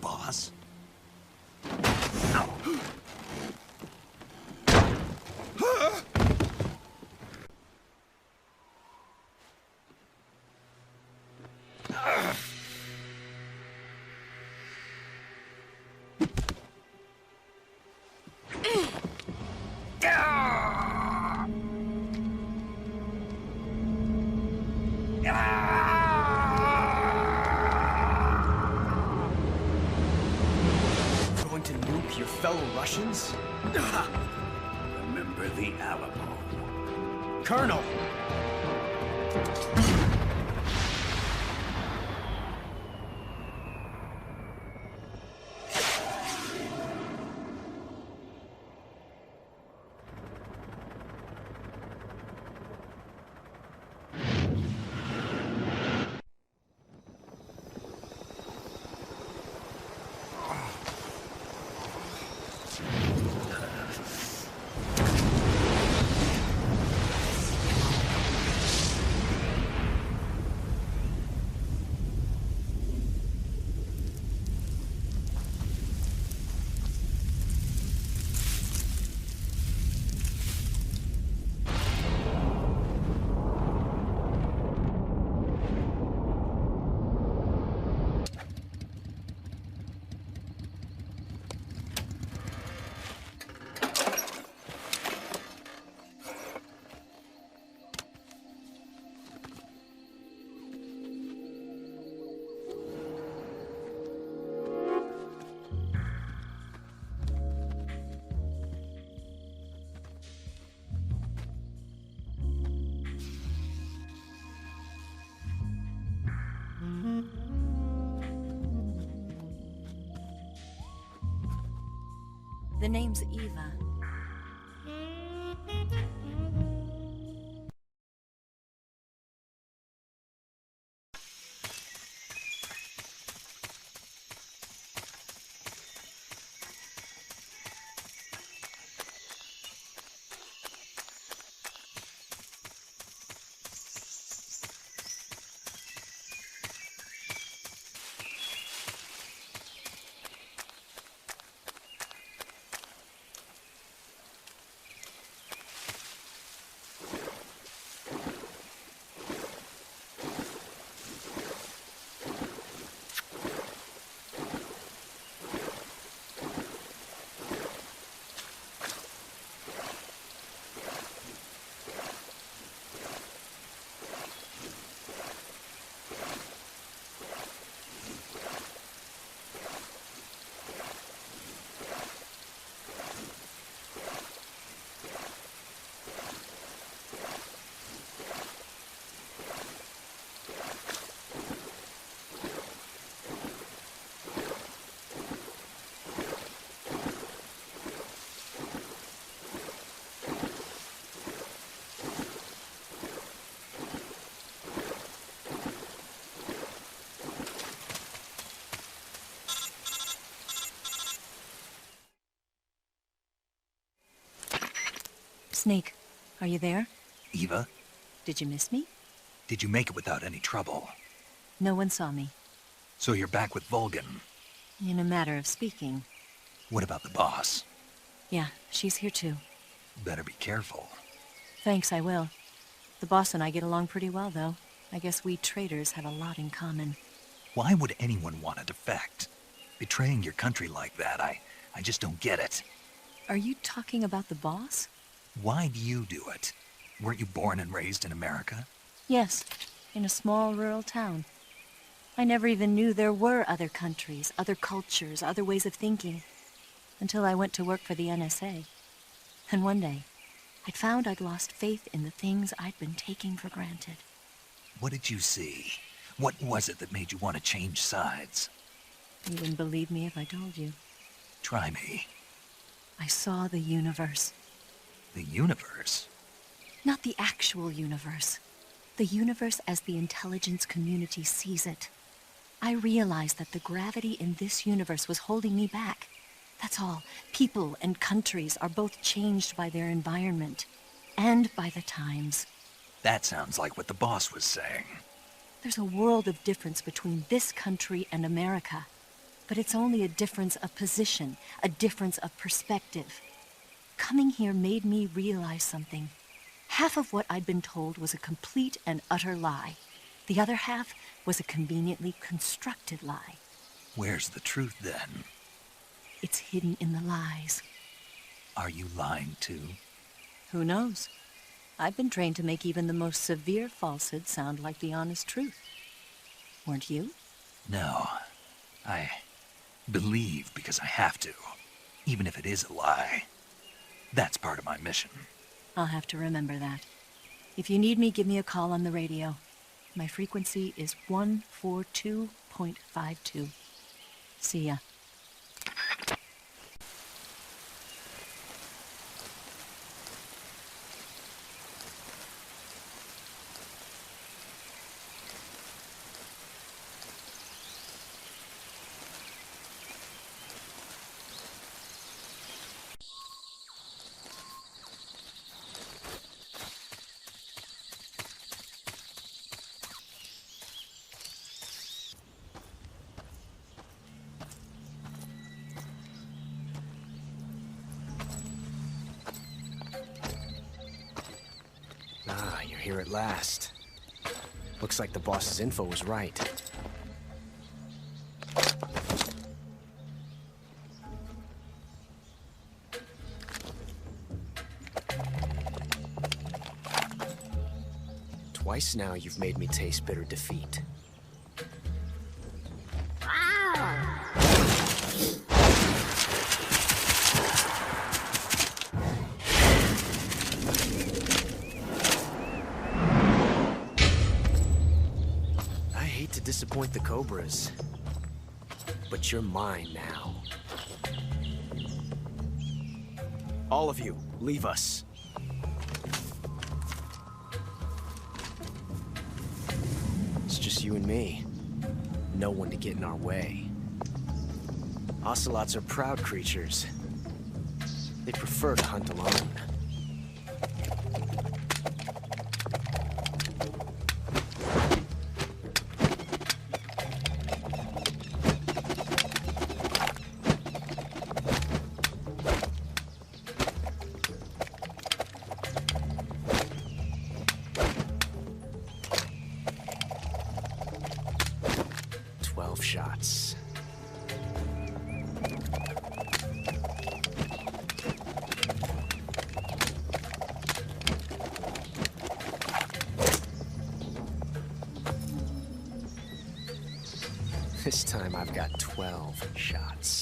boss? Going to nuke your fellow Russians? Remember the Alamo. Colonel! The name's Eva. Snake, are you there? Eva, Did you miss me? did you make it without any trouble? No one saw me. So you're back with Vulcan. In a matter of speaking. What about the boss? Yeah, she's here too. Better be careful. Thanks, I will. The boss and I get along pretty well, though. I guess we traitors have a lot in common. Why would anyone want to defect? Betraying your country like that, I just don't get it. Are you talking about the boss? Why do you do it? Weren't you born and raised in America? Yes, in a small rural town. I never even knew there were other countries, other cultures, other ways of thinking, until I went to work for the NSA. And one day, I'd found I'd lost faith in the things I'd been taking for granted. What did you see? What was it that made you want to change sides? You wouldn't believe me if I told you. Try me. I saw the universe. The universe? Not the actual universe. The universe as the intelligence community sees it. I realized that the gravity in this universe was holding me back. That's all. People and countries are both changed by their environment. And by the times. That sounds like what the boss was saying. There's a world of difference between this country and America. But it's only a difference of position, a difference of perspective. Coming here made me realize something. Half of what I'd been told was a complete and utter lie. The other half was a conveniently constructed lie. Where's the truth, then? It's hidden in the lies. Are you lying, too? Who knows? I've been trained to make even the most severe falsehood sound like the honest truth. Weren't you? No. I believe because I have to, even if it is a lie. That's part of my mission. I'll have to remember that. If you need me, give me a call on the radio. My frequency is 142.52. See ya. Ah, you're here at last. Looks like the boss's info was right. Twice now you've made me taste bitter defeat. Disappoint the Cobras, but you're mine now. All of you, leave us. It's just you and me. No one to get in our way. Ocelots are proud creatures. They prefer to hunt alone. Shots. This time I've got 12 shots.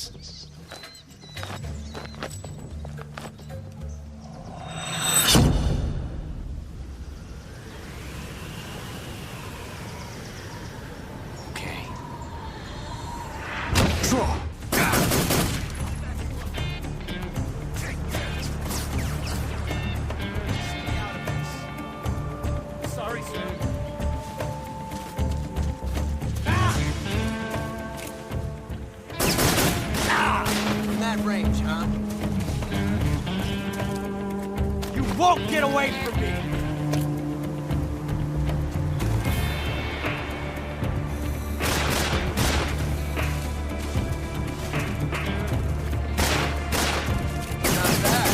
Range, huh? You won't get away from me! Not bad.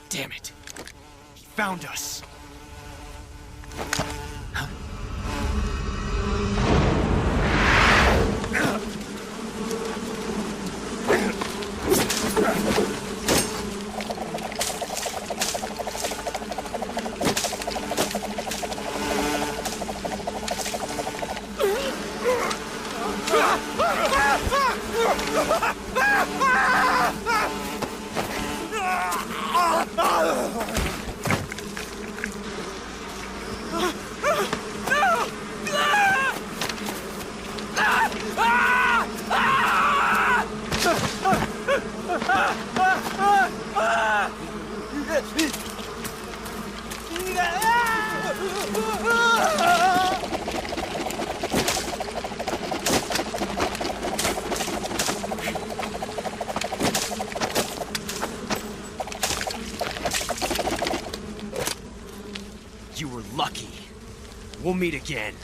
Damn it. He found us. We'll meet again.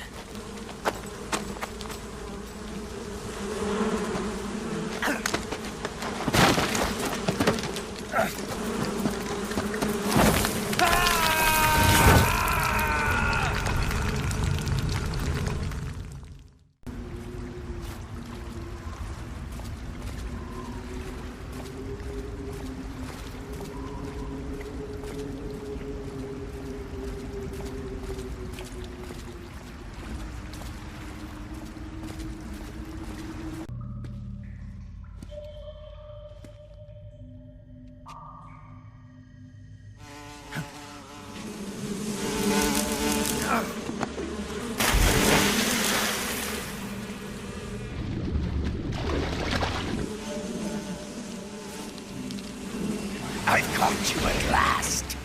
I caught you at last.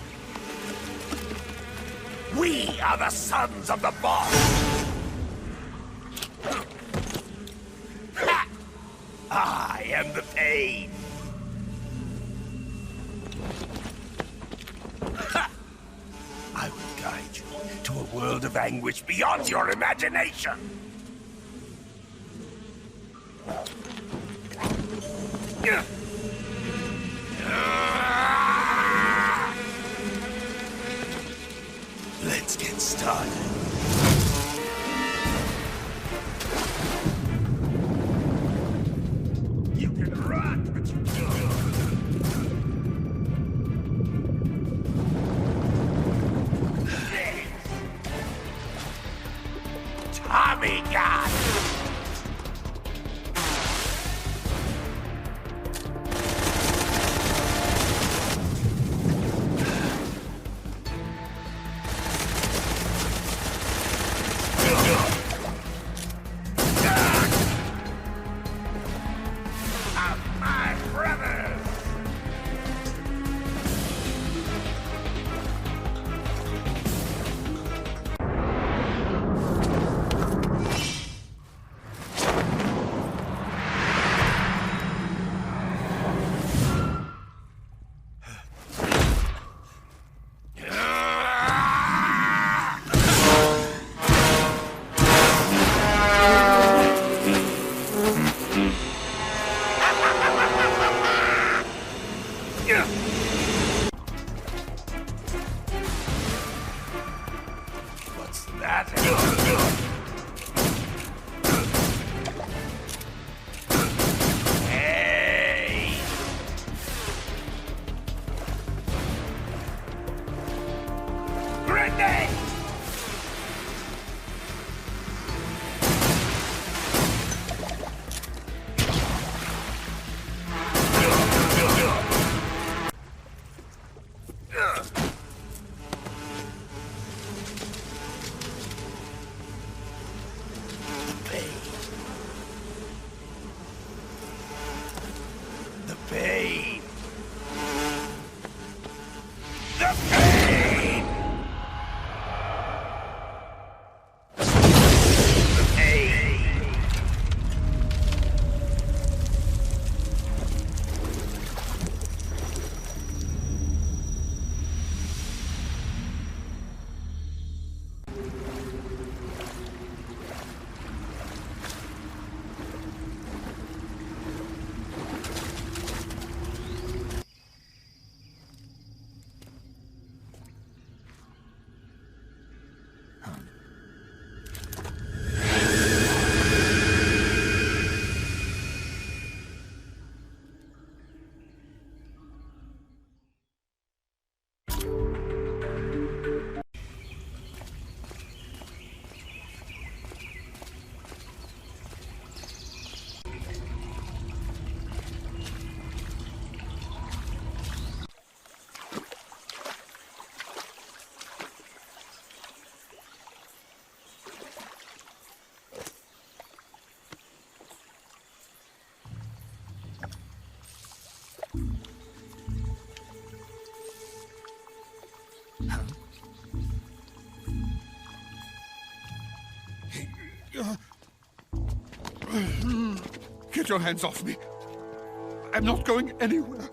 We are the sons of the boss. Ha! I am the pain. Ha! I will guide you to a world of anguish beyond your imagination. Let's get started. You can run, but you can't. Tommy gun! What's that? Hey! Grenade! The pain. The pain. The pain. Get your hands off me. I'm not going anywhere.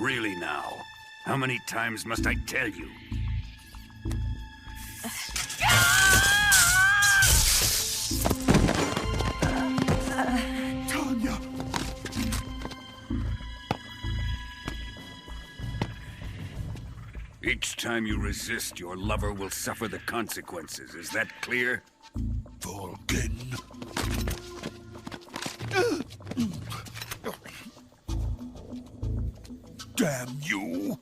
Really now? How many times must I tell you? Tanya! Each time you resist, your lover will suffer the consequences. Is that clear? Vulcan. Damn you!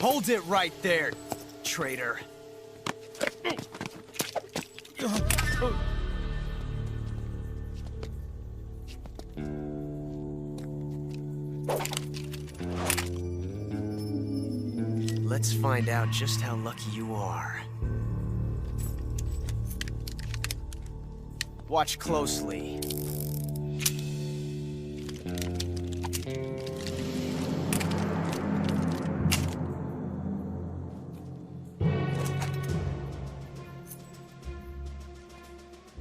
Hold it right there, traitor. Let's find out just how lucky you are. Watch closely.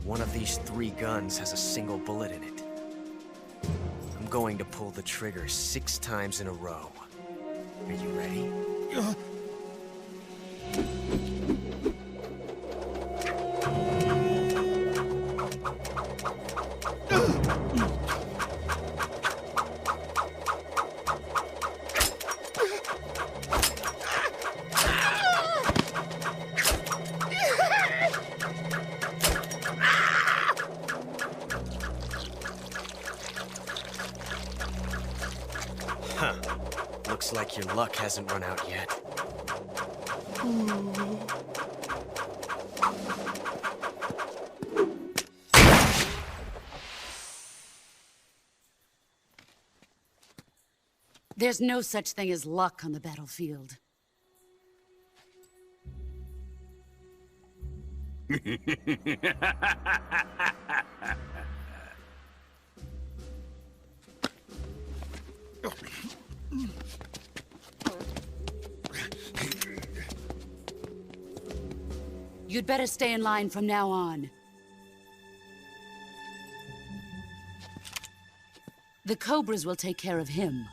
One of these 3 guns has a single bullet in it. I'm going to pull the trigger 6 times in a row. Are you ready? Huh. Looks like your luck hasn't run out yet. There's no such thing as luck on the battlefield. You'd better stay in line from now on. The Cobras will take care of him.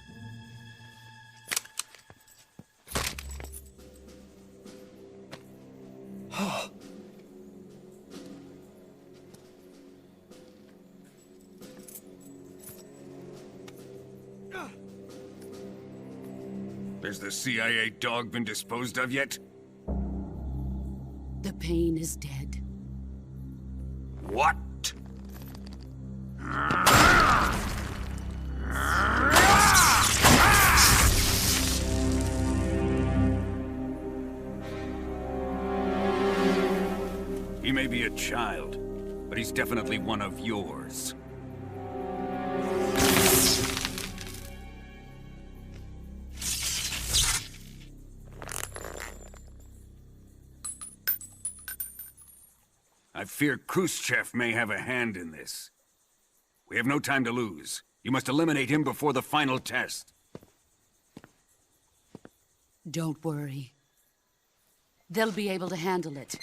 Has the CIA dog been disposed of yet? The pain is dead. What? He may be a child, but he's definitely one of yours. I fear Khrushchev may have a hand in this. We have no time to lose. You must eliminate him before the final test. Don't worry. They'll be able to handle it.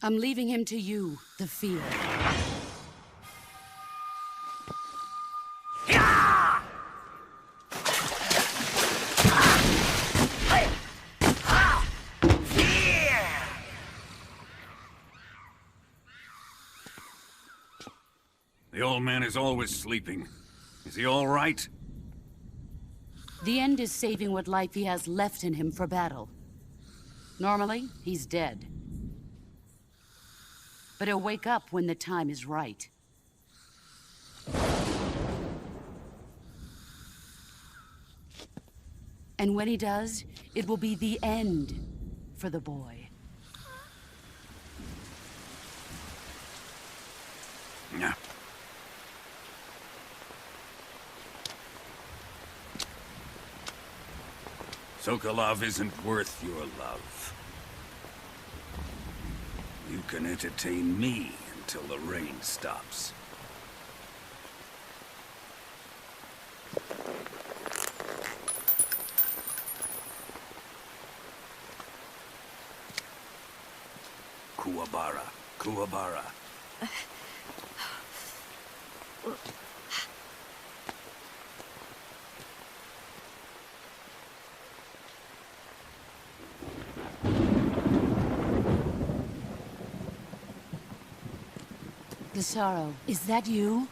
I'm leaving him to you, the field. The old man is always sleeping. Is he all right? The end is saving what life he has left in him for battle. Normally, he's dead. But he'll wake up when the time is right. And when he does, it will be the end for the boy. Yeah. Sokolov isn't worth your love. You can entertain me until the rain stops. Kuwabara, Kuwabara. Gisaro, is that you?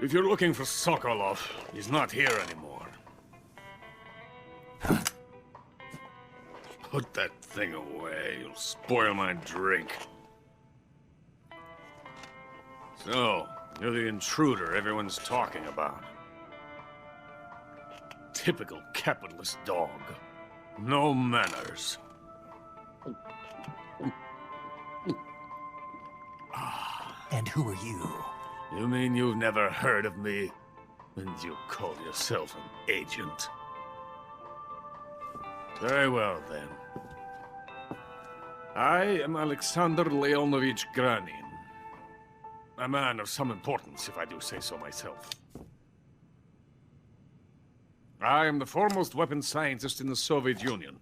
If you're looking for Sokolov, he's not here anymore. Put that thing away. You'll spoil my drink. So, you're the intruder everyone's talking about. Typical capitalist dog. No manners. And who are you? You mean you've never heard of me? And you call yourself an agent? Very well, then. I am Alexander Leonovich Granin. A man of some importance, if I do say so myself. I am the foremost weapons scientist in the Soviet Union,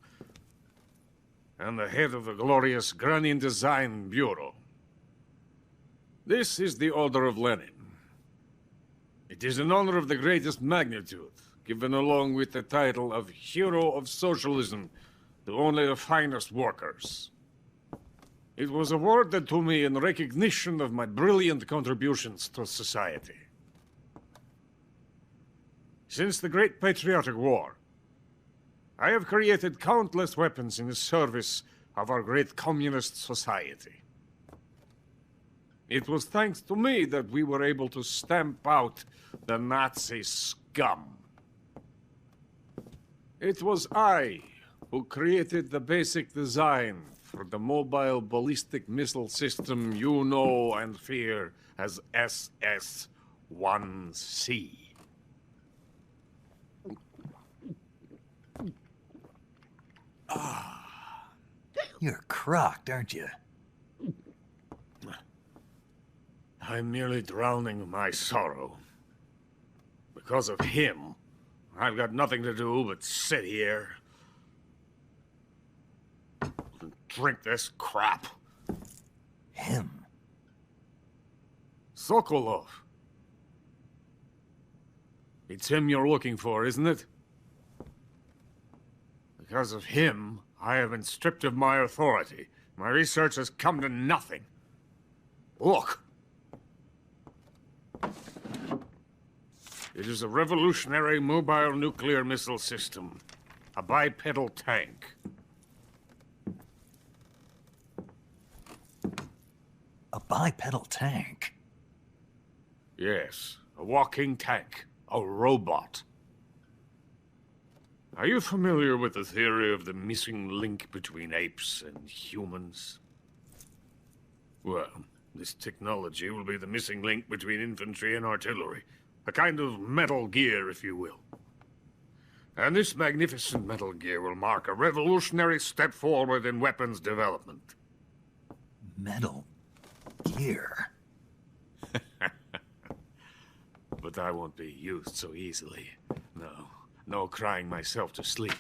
and the head of the glorious Granin Design Bureau. This is the Order of Lenin. It is an honor of the greatest magnitude, given along with the title of Hero of Socialism to only the finest workers. It was awarded to me in recognition of my brilliant contributions to society. Since the Great Patriotic War, I have created countless weapons in the service of our great communist society. It was thanks to me that we were able to stamp out the Nazi scum. It was I who created the basic design for the mobile ballistic missile system you know and fear as SS-1C. You're crocked, aren't you? I'm merely drowning my sorrow. Because of him, I've got nothing to do but sit here and drink this crap. Him? Sokolov. It's him you're looking for, isn't it? Because of him, I have been stripped of my authority. My research has come to nothing. Look. It is a revolutionary mobile nuclear missile system. A bipedal tank. A bipedal tank? Yes, a walking tank. A robot. Are you familiar with the theory of the missing link between apes and humans? Well, this technology will be the missing link between infantry and artillery. A kind of Metal Gear, if you will. And this magnificent Metal Gear will mark a revolutionary step forward in weapons development. Metal Gear? But I won't be used so easily. No crying myself to sleep.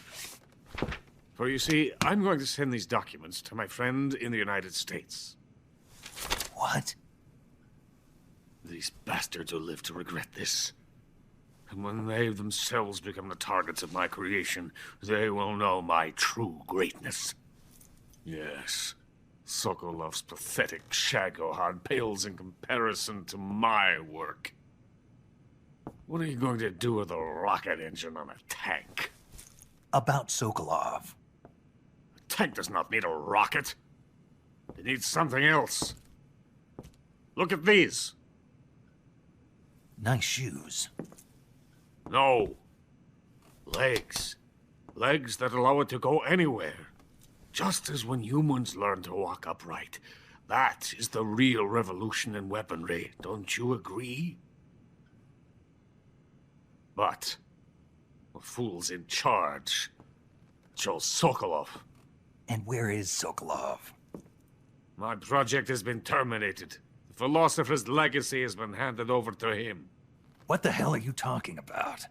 For you see, I'm going to send these documents to my friend in the United States. What? These bastards will live to regret this. And when they themselves become the targets of my creation, they will know my true greatness. Yes, Sokolov's pathetic Shagohod pales in comparison to my work. What are you going to do with a rocket engine on a tank? About Sokolov. A tank does not need a rocket. It needs something else. Look at these. Nice shoes. No. Legs. Legs that allow it to go anywhere. Just as when humans learn to walk upright. That is the real revolution in weaponry. Don't you agree? But the fool's in charge. Joe Sokolov. And where is Sokolov? My project has been terminated. The philosopher's legacy has been handed over to him. What the hell are you talking about?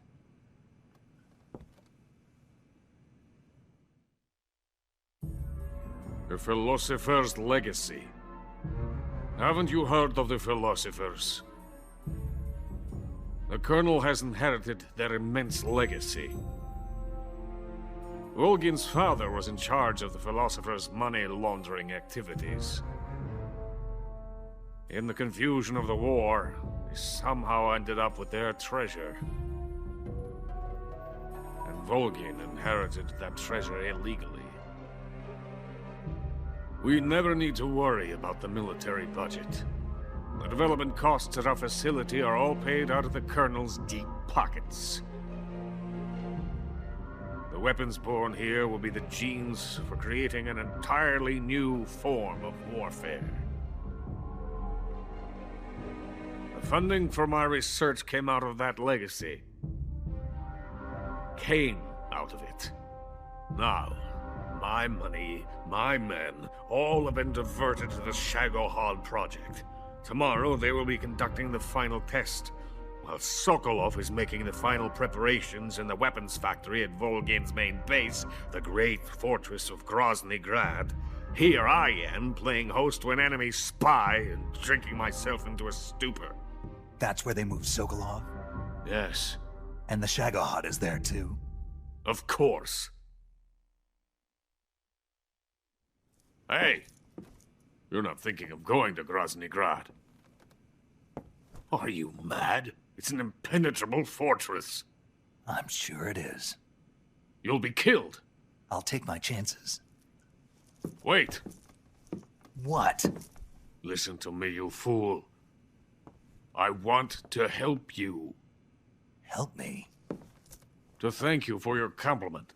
The philosopher's legacy. Haven't you heard of the philosophers? The Colonel has inherited their immense legacy. Volgin's father was in charge of the philosophers' money laundering activities. In the confusion of the war, they somehow ended up with their treasure. And Volgin inherited that treasure illegally. We never need to worry about the military budget. The development costs at our facility are all paid out of the Colonel's deep pockets. The weapons born here will be the genes for creating an entirely new form of warfare. The funding for my research came out of that legacy. Came out of it. Now, my money, my men, all have been diverted to the Shagohod project. Tomorrow, they will be conducting the final test, while Sokolov is making the final preparations in the weapons factory at Volgin's main base, the great fortress of Grozny Grad. Here I am, playing host to an enemy spy and drinking myself into a stupor. That's where they moved Sokolov? Yes. And the Shagohod is there, too? Of course. Hey! You're not thinking of going to Grozny Grad. Are you mad? It's an impenetrable fortress. I'm sure it is. You'll be killed. I'll take my chances. Wait. What? Listen to me, you fool. I want to help you. Help me? To thank you for your compliment.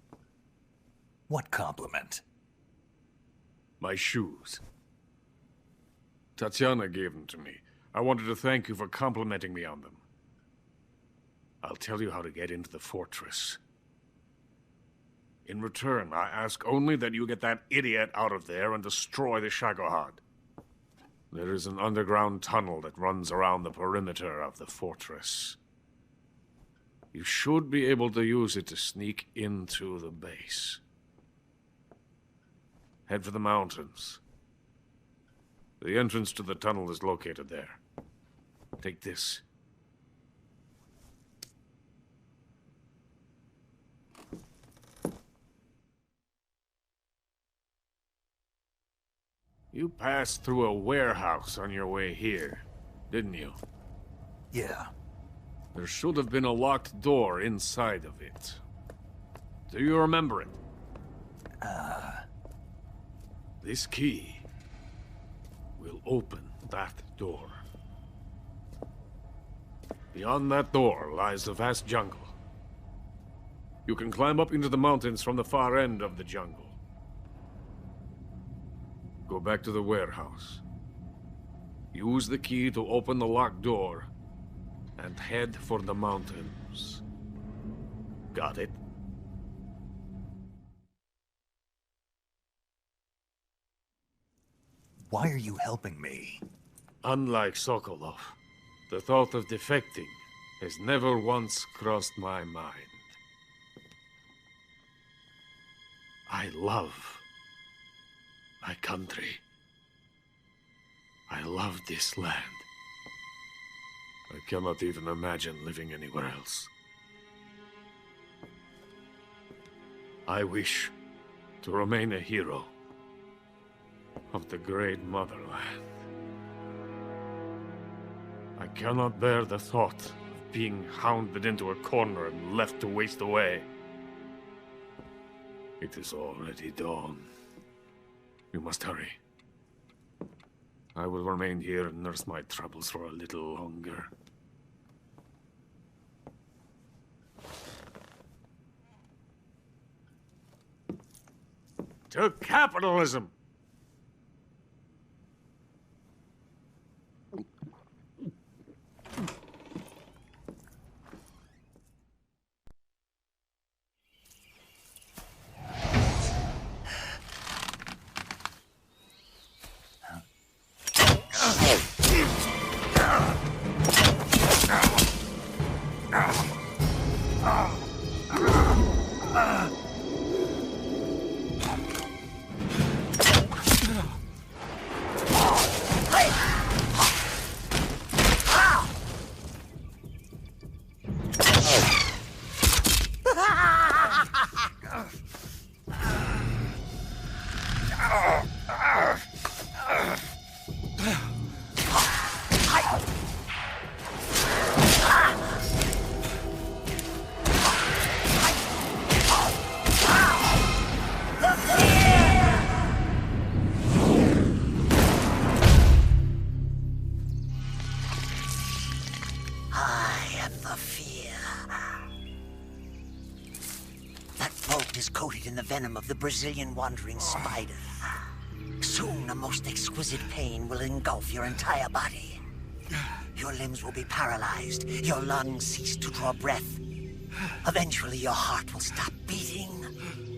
What compliment? My shoes. Tatiana gave them to me. I wanted to thank you for complimenting me on them. I'll tell you how to get into the fortress. In return, I ask only that you get that idiot out of there and destroy the Shagohod. There is an underground tunnel that runs around the perimeter of the fortress. You should be able to use it to sneak into the base. Head for the mountains. The entrance to the tunnel is located there. Take this. You passed through a warehouse on your way here, didn't you? Yeah. There should have been a locked door inside of it. Do you remember it? This key will open that door. Beyond that door lies the vast jungle. You can climb up into the mountains from the far end of the jungle. Go back to the warehouse. Use the key to open the locked door, and head for the mountains. Got it? Why are you helping me? Unlike Sokolov, the thought of defecting has never once crossed my mind. I love my country. I love this land. I cannot even imagine living anywhere else. I wish to remain a hero of the great motherland. I cannot bear the thought of being hounded into a corner and left to waste away. It is already dawn. You must hurry. I will remain here and nurse my troubles for a little longer. To capitalism! Coated in the venom of the Brazilian wandering spider. Soon, a most exquisite pain will engulf your entire body. Your limbs will be paralyzed, your lungs cease to draw breath. Eventually, your heart will stop beating.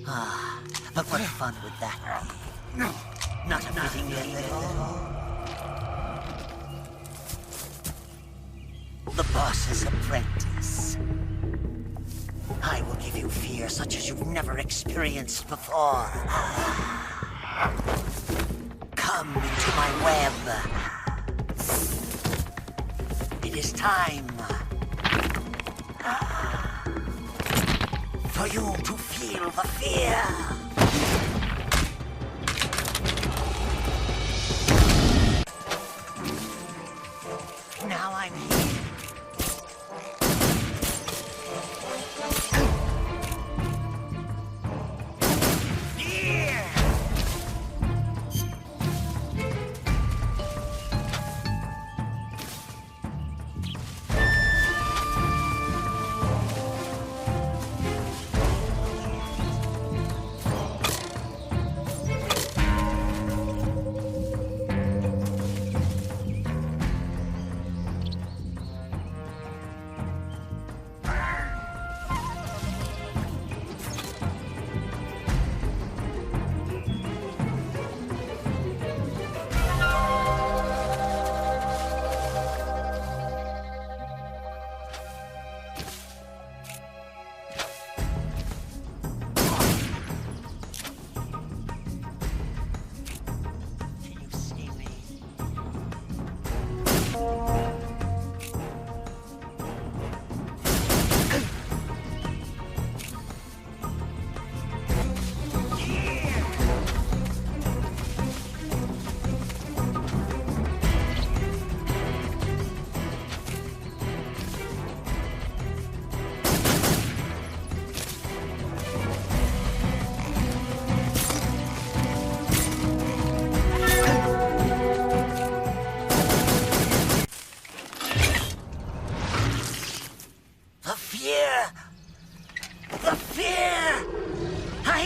But what fun would that be? Not a fitting end at all. The boss's apprentice. I will give you fear such as you've never experienced before. Come into my web. It is time for you to feel the fear.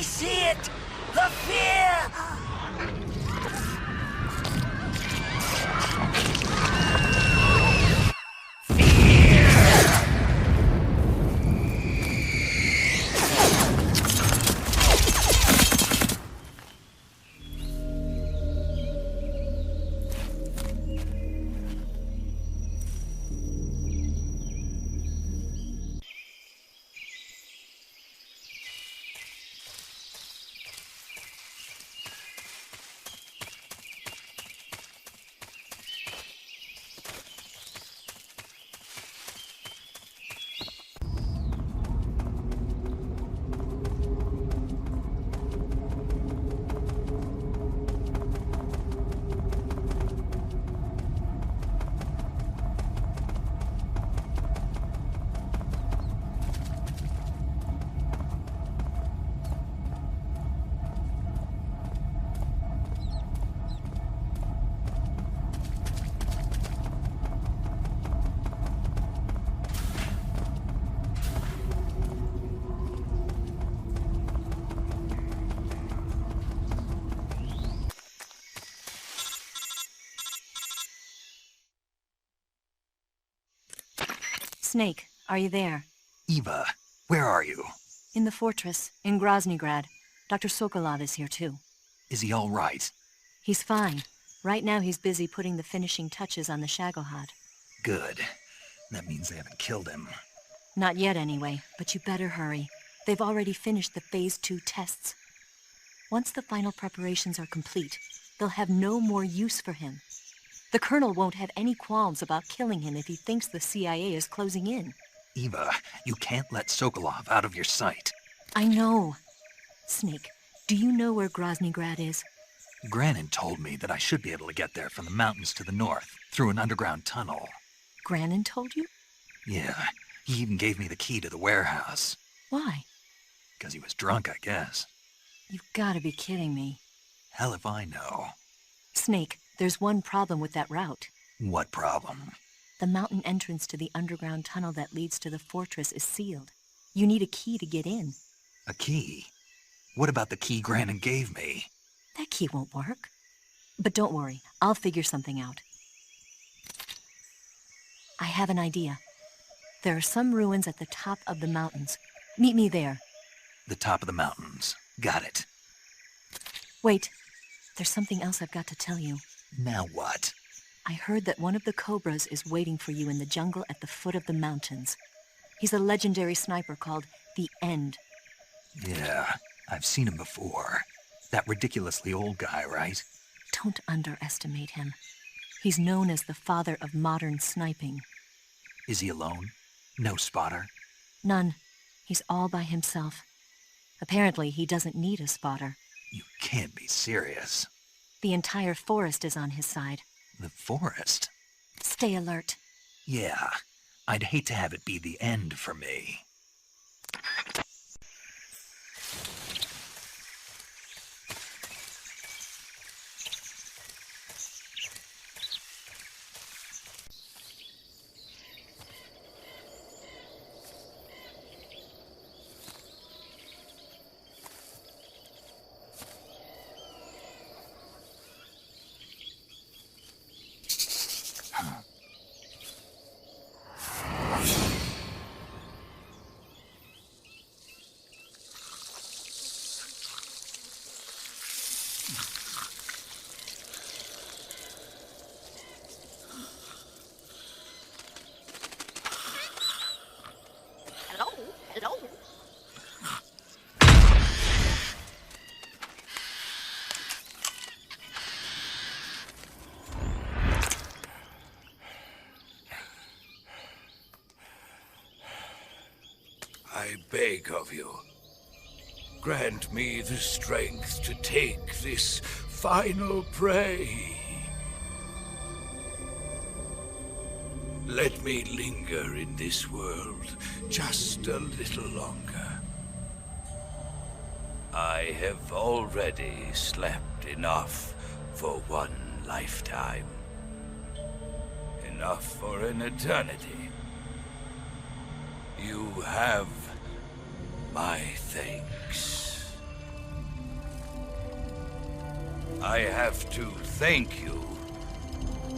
I see it! The fear! Snake, are you there? Eva, where are you? In the fortress, in Groznygrad. Dr. Sokolov is here too. Is he all right? He's fine. Right now he's busy putting the finishing touches on the Shagohod. Good. That means they haven't killed him. Not yet anyway, but you better hurry. They've already finished the Phase 2 tests. Once the final preparations are complete, they'll have no more use for him. The Colonel won't have any qualms about killing him if he thinks the CIA is closing in. Eva, you can't let Sokolov out of your sight. I know. Snake, do you know where Groznygrad is? Granin told me that I should be able to get there from the mountains to the north, through an underground tunnel. Granin told you? Yeah, he even gave me the key to the warehouse. Why? Because he was drunk, I guess. You've got to be kidding me. Hell if I know. Snake, there's one problem with that route. What problem? The mountain entrance to the underground tunnel that leads to the fortress is sealed. You need a key to get in. A key? What about the key Granin gave me? That key won't work. But don't worry, I'll figure something out. I have an idea. There are some ruins at the top of the mountains. Meet me there. The top of the mountains. Got it. Wait, there's something else I've got to tell you. Now what? I heard that one of the Cobras is waiting for you in the jungle at the foot of the mountains. He's a legendary sniper called the End. Yeah, I've seen him before. That ridiculously old guy, right? Don't underestimate him. He's known as the father of modern sniping. Is he alone? No spotter? None. He's all by himself. Apparently, he doesn't need a spotter. You can't be serious. The entire forest is on his side. The forest? Stay alert. Yeah, I'd hate to have it be the end for me. I beg of you, grant me the strength to take this final prey. Let me linger in this world just a little longer. I have already slept enough for one lifetime. Enough for an eternity. You have my thanks. I have to thank you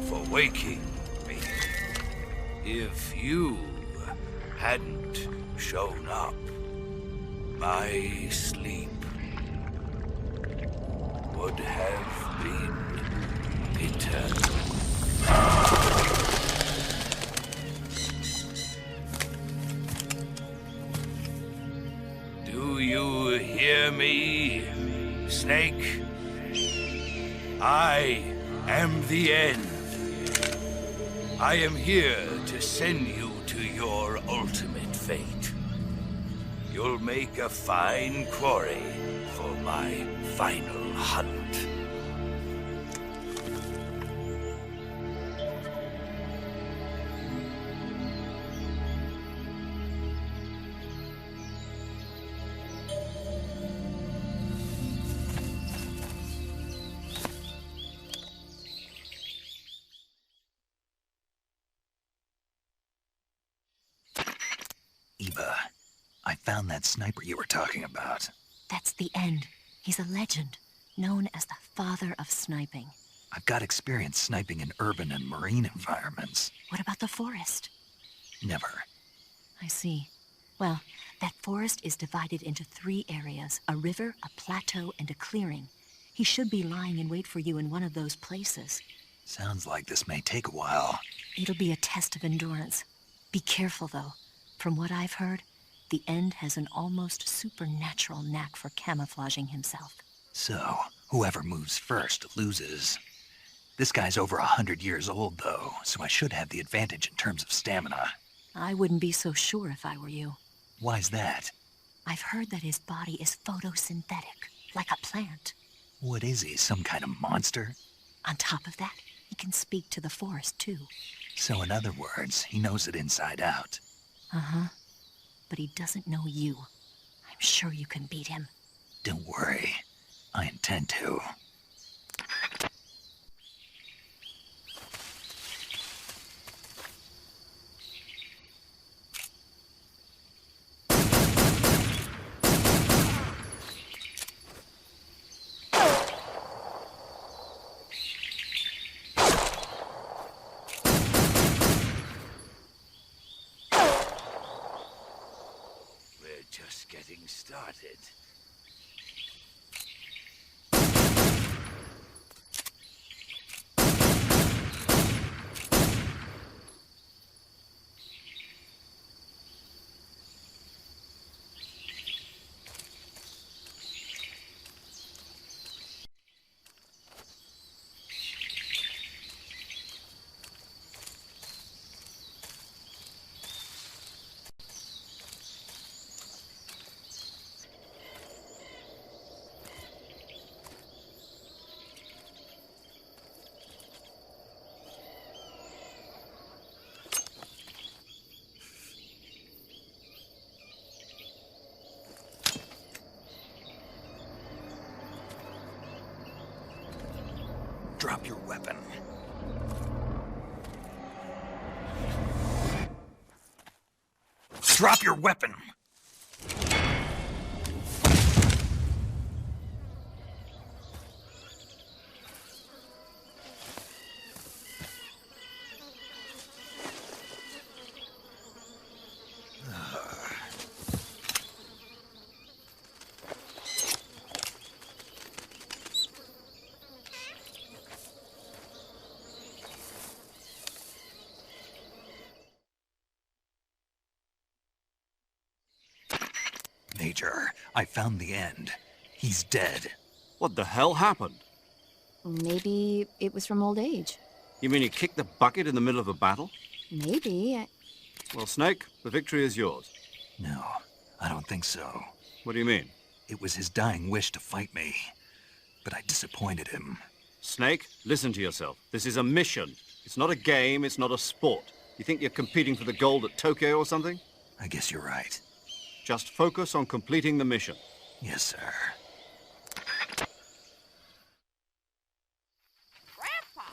for waking me. If you hadn't shown up, my sleep would have been eternal. Do you hear me, Snake? I am the end. I am here to send you to your ultimate fate. You'll make a fine quarry for my final hunt. Eva, I found that sniper you were talking about. That's the end. He's a legend, known as the father of sniping. I've got experience sniping in urban and marine environments. What about the forest? Never. I see. Well, that forest is divided into 3 areas, a river, a plateau, and a clearing. He should be lying in wait for you in one of those places. Sounds like this may take a while. It'll be a test of endurance. Be careful, though. From what I've heard, the End has an almost supernatural knack for camouflaging himself. So, whoever moves first loses. This guy's over 100 years old, though, so I should have the advantage in terms of stamina. I wouldn't be so sure if I were you. Why's that? I've heard that his body is photosynthetic, like a plant. What is he, some kind of monster? On top of that, he can speak to the forest, too. So in other words, he knows it inside out. Uh-huh. But he doesn't know you. I'm sure you can beat him. Don't worry. I intend to. Just getting started. Drop your weapon. Drop your weapon! Major, I found the End. He's dead. What the hell happened? Maybe it was from old age. You mean he kicked the bucket in the middle of a battle? Maybe. Well, Snake, the victory is yours. No, I don't think so. What do you mean? It was his dying wish to fight me, but I disappointed him. Snake, listen to yourself. This is a mission. It's not a game, it's not a sport. You think you're competing for the gold at Tokyo or something? I guess you're right. Just focus on completing the mission. Yes, sir. Grandpa!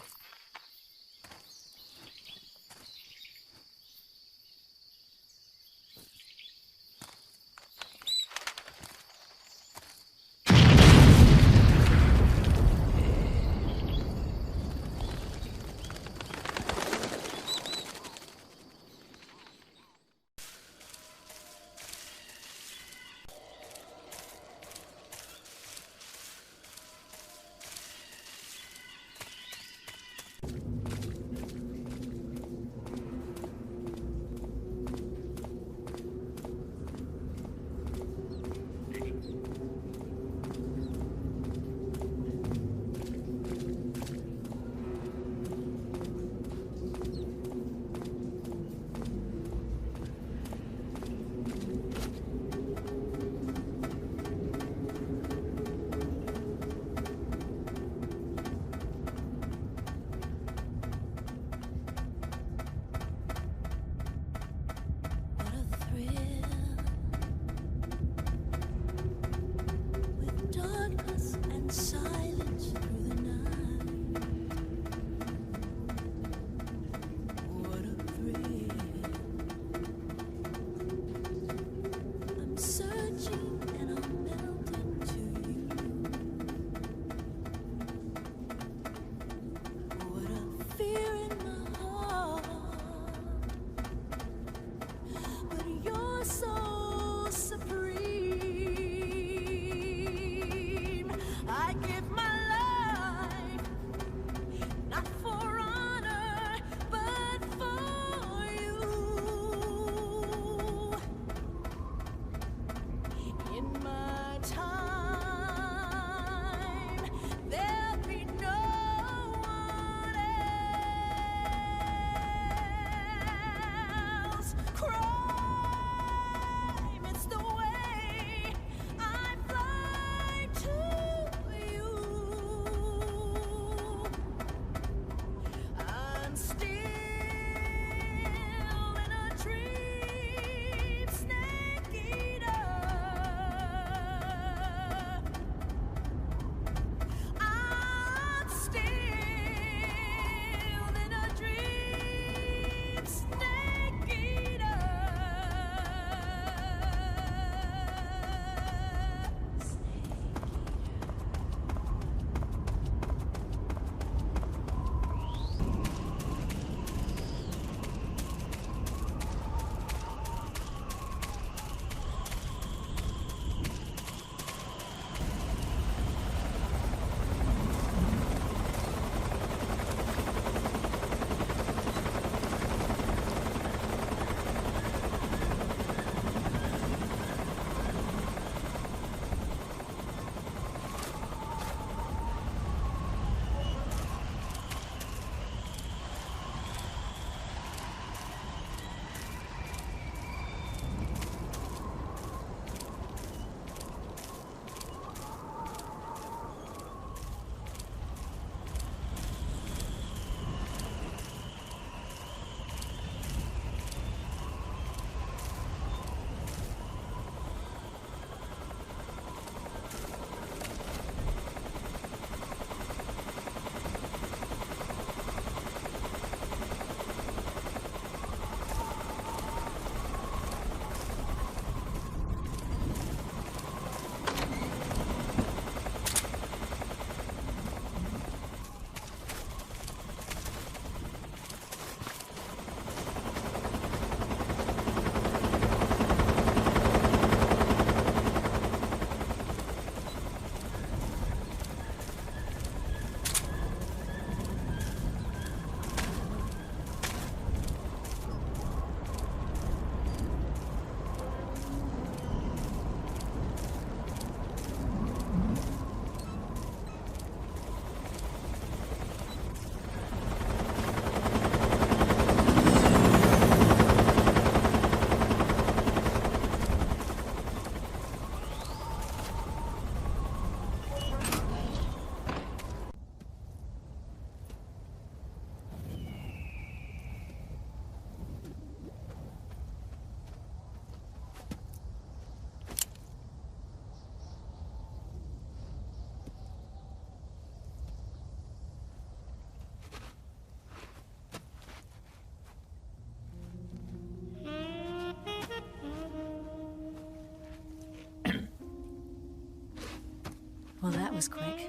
Well, that was quick.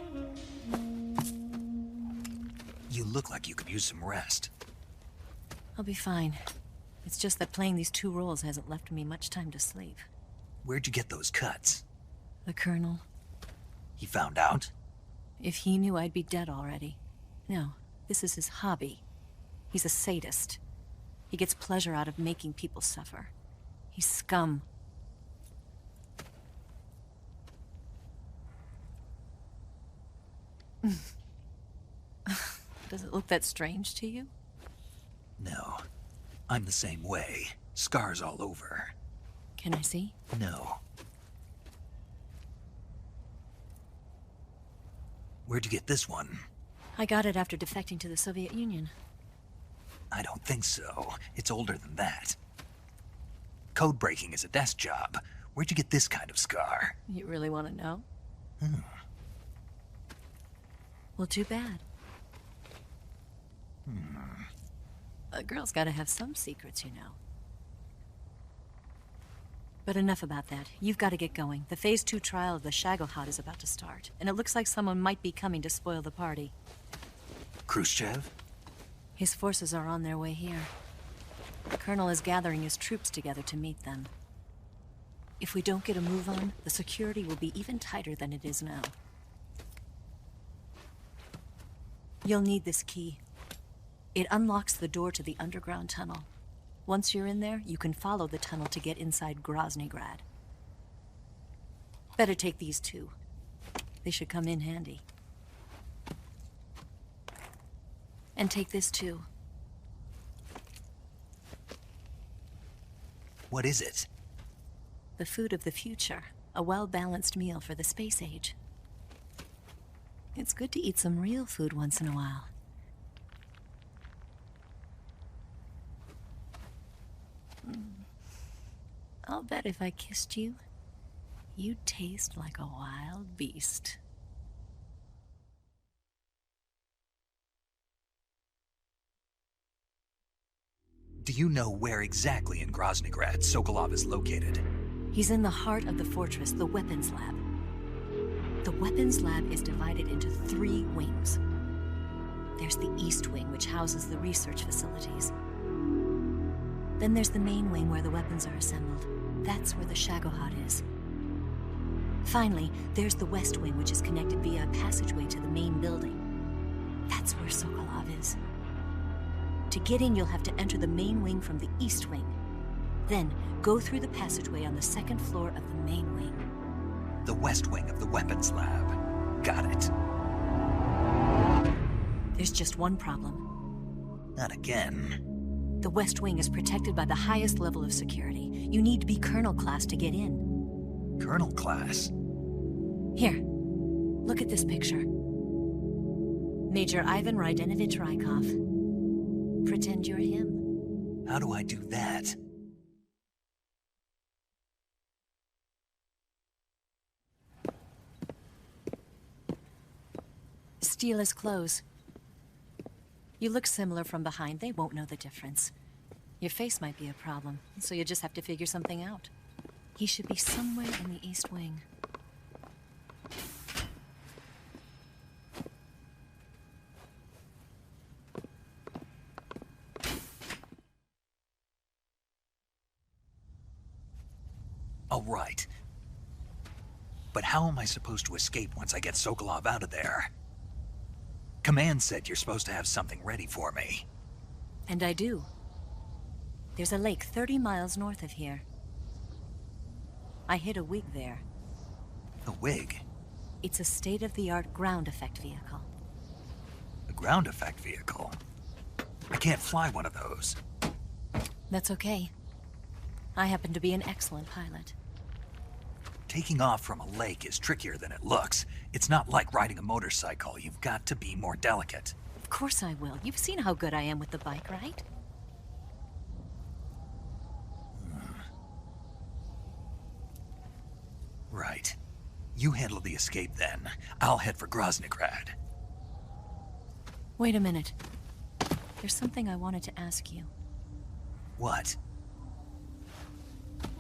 You look like you could use some rest. I'll be fine. It's just that playing these 2 roles hasn't left me much time to sleep. Where'd you get those cuts? The Colonel. He found out? If he knew, I'd be dead already. No, this is his hobby. He's a sadist. He gets pleasure out of making people suffer. He's scum. Does it look that strange to you? No. I'm the same way. Scars all over. Can I see? No. Where'd you get this one? I got it after defecting to the Soviet Union. I don't think so. It's older than that. Code breaking is a desk job. Where'd you get this kind of scar? You really want to know? Well, too bad. A girl's gotta have some secrets, you know. But enough about that. You've got to get going. The Phase 2 trial of the Shagohod is about to start, and it looks like someone might be coming to spoil the party. Khrushchev? His forces are on their way here. The Colonel is gathering his troops together to meet them. If we don't get a move on, the security will be even tighter than it is now. You'll need this key. It unlocks the door to the underground tunnel. Once you're in there, you can follow the tunnel to get inside Groznygrad. Better take these 2. They should come in handy. And take this too. What is it? The food of the future. A well-balanced meal for the space age. It's good to eat some real food once in a while. I'll bet if I kissed you, you'd taste like a wild beast. Do you know where exactly in Groznygrad Sokolov is located? He's in the heart of the fortress, the weapons lab. The weapons lab is divided into 3 wings. There's the East Wing, which houses the research facilities. Then there's the main wing where the weapons are assembled. That's where the Shagohod is. Finally, there's the West Wing, which is connected via a passageway to the main building. That's where Sokolov is. To get in, you'll have to enter the main wing from the East Wing. Then, go through the passageway on the 2nd floor of the main wing. The West Wing of the weapons lab. Got it. There's just one problem. Not again. The West Wing is protected by the highest level of security. You need to be Colonel class to get in. Colonel class? Here, look at this picture. Major Ivan Rydenovich Rykov. Pretend you're him. How do I do that? Steal his clothes. You look similar from behind. They won't know the difference. Your face might be a problem, so you just have to figure something out. He should be somewhere in the East Wing. All right. But how am I supposed to escape once I get Sokolov out of there? Command said you're supposed to have something ready for me. And I do. There's a lake 30 miles north of here. I hid a wig there. A wig? It's a state-of-the-art ground effect vehicle. A ground effect vehicle? I can't fly one of those. That's okay. I happen to be an excellent pilot. Taking off from a lake is trickier than it looks. It's not like riding a motorcycle. You've got to be more delicate. Of course I will. You've seen how good I am with the bike, right? Right. You handle the escape then. I'll head for Groznygrad. Wait a minute. There's something I wanted to ask you. What?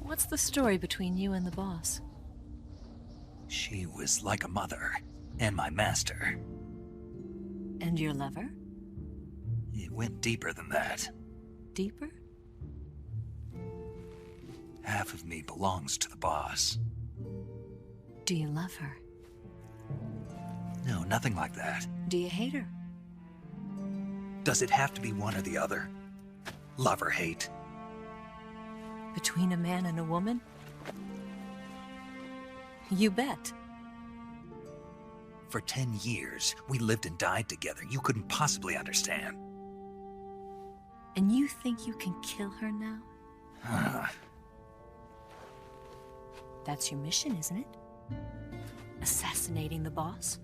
What's the story between you and the boss? She was like a mother, and my master. And your lover? It went deeper than that. Deeper? Half of me belongs to the boss. Do you love her? No, nothing like that. Do you hate her? Does it have to be one or the other? Love or hate? Between a man and a woman? You bet. For 10 years, we lived and died together. You couldn't possibly understand. And you think you can kill her now? That's your mission, isn't it? Assassinating the boss?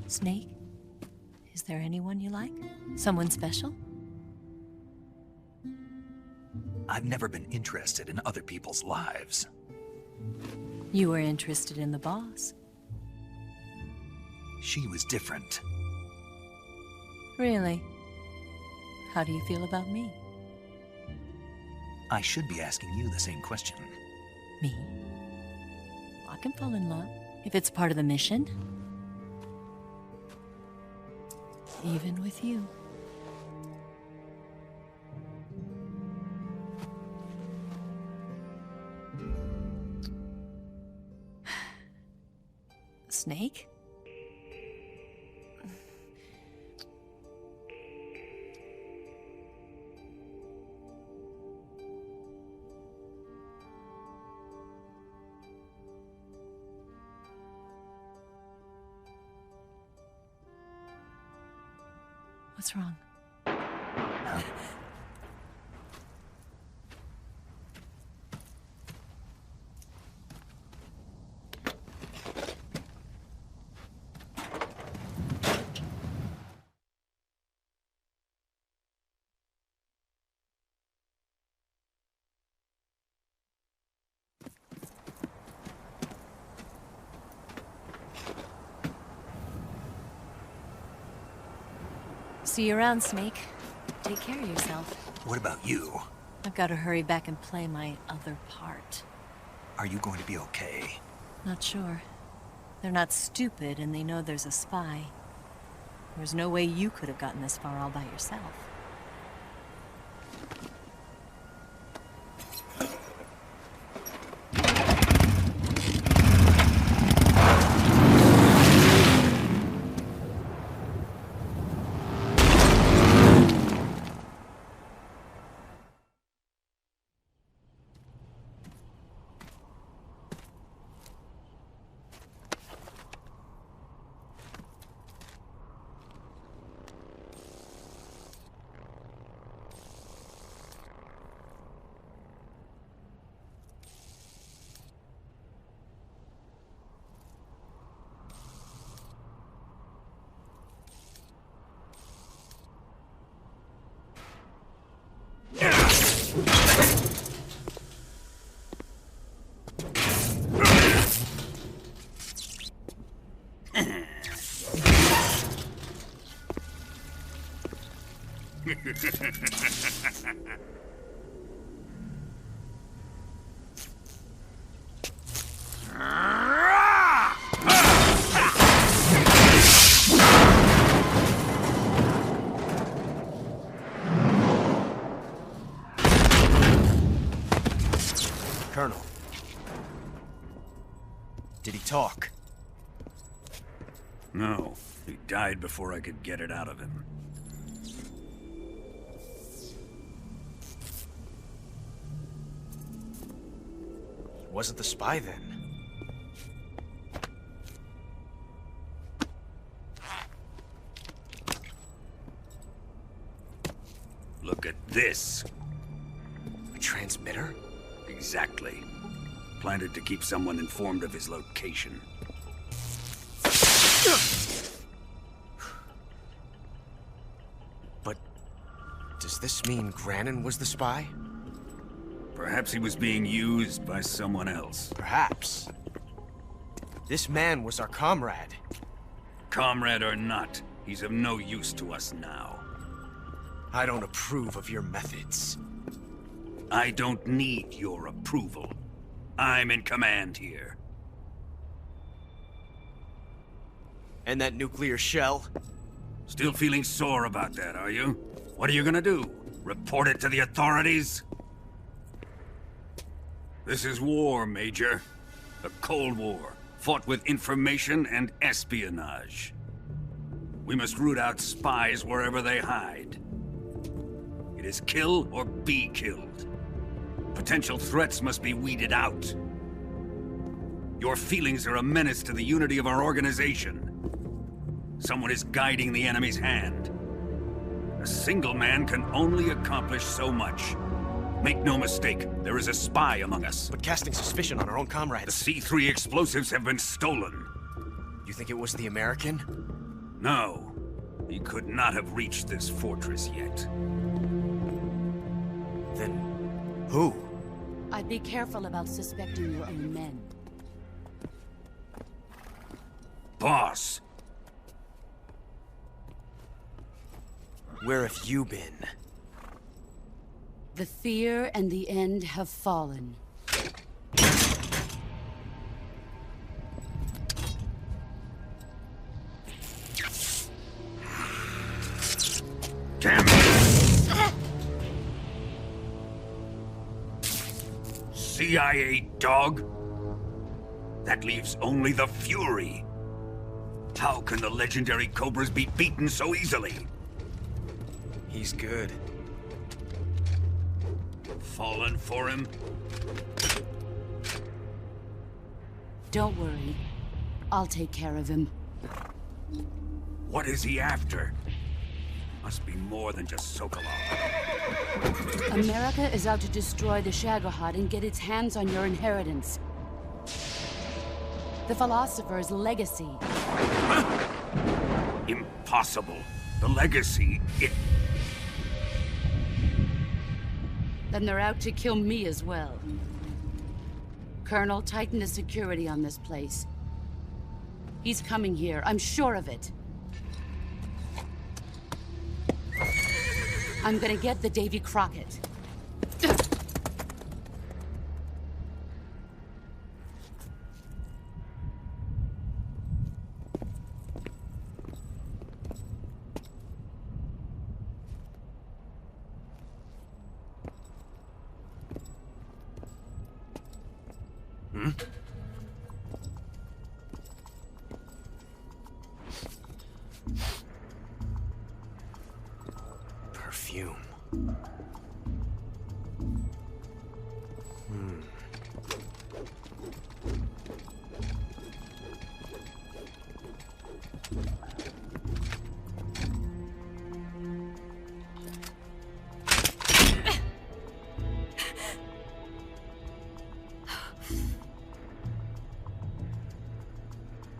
Snake? Is there anyone you like? Someone special? I've never been interested in other people's lives. You were interested in the boss. She was different. Really? How do you feel about me? I should be asking you the same question. Me? I can fall in love if it's part of the mission. Even with you. Snake? What's wrong? See you around, Snake. Take care of yourself. What about you? I've got to hurry back and play my other part. Are you going to be okay? Not sure. They're not stupid, and they know there's a spy. There's no way you could have gotten this far all by yourself. Colonel. Did he talk? No. He died before I could get it out of him. Wasn't the spy then? Look at this. A transmitter? Exactly. Planted to keep someone informed of his location. But does this mean Granin was the spy? Perhaps he was being used by someone else. Perhaps. This man was our comrade. Comrade or not, he's of no use to us now. I don't approve of your methods. I don't need your approval. I'm in command here. And that nuclear shell? Still feeling sore about that, are you? What are you gonna do? Report it to the authorities? This is war, Major. A Cold War, fought with information and espionage. We must root out spies wherever they hide. It is kill or be killed. Potential threats must be weeded out. Your feelings are a menace to the unity of our organization. Someone is guiding the enemy's hand. A single man can only accomplish so much. Make no mistake, there is a spy among us. But casting suspicion on our own comrades... The C3 explosives have been stolen. You think it was the American? No. He could not have reached this fortress yet. Then... who? I'd be careful about suspecting your own men. Boss! Where have you been? The fear and the end have fallen. Damn it! CIA dog? That leaves only the Fury. How can the legendary Cobras be beaten so easily? He's good. Fallen for him? Don't worry. I'll take care of him. What is he after? Must be more than just Sokolov. America is out to destroy the Shagohod and get its hands on your inheritance. The philosopher's legacy. Huh? Impossible. The legacy, Then they're out to kill me as well. Colonel, tighten the security on this place. He's coming here, I'm sure of it. I'm gonna get the Davy Crockett. Perfume.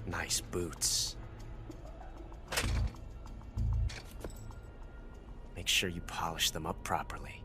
Nice boots. Make sure you polish them up properly.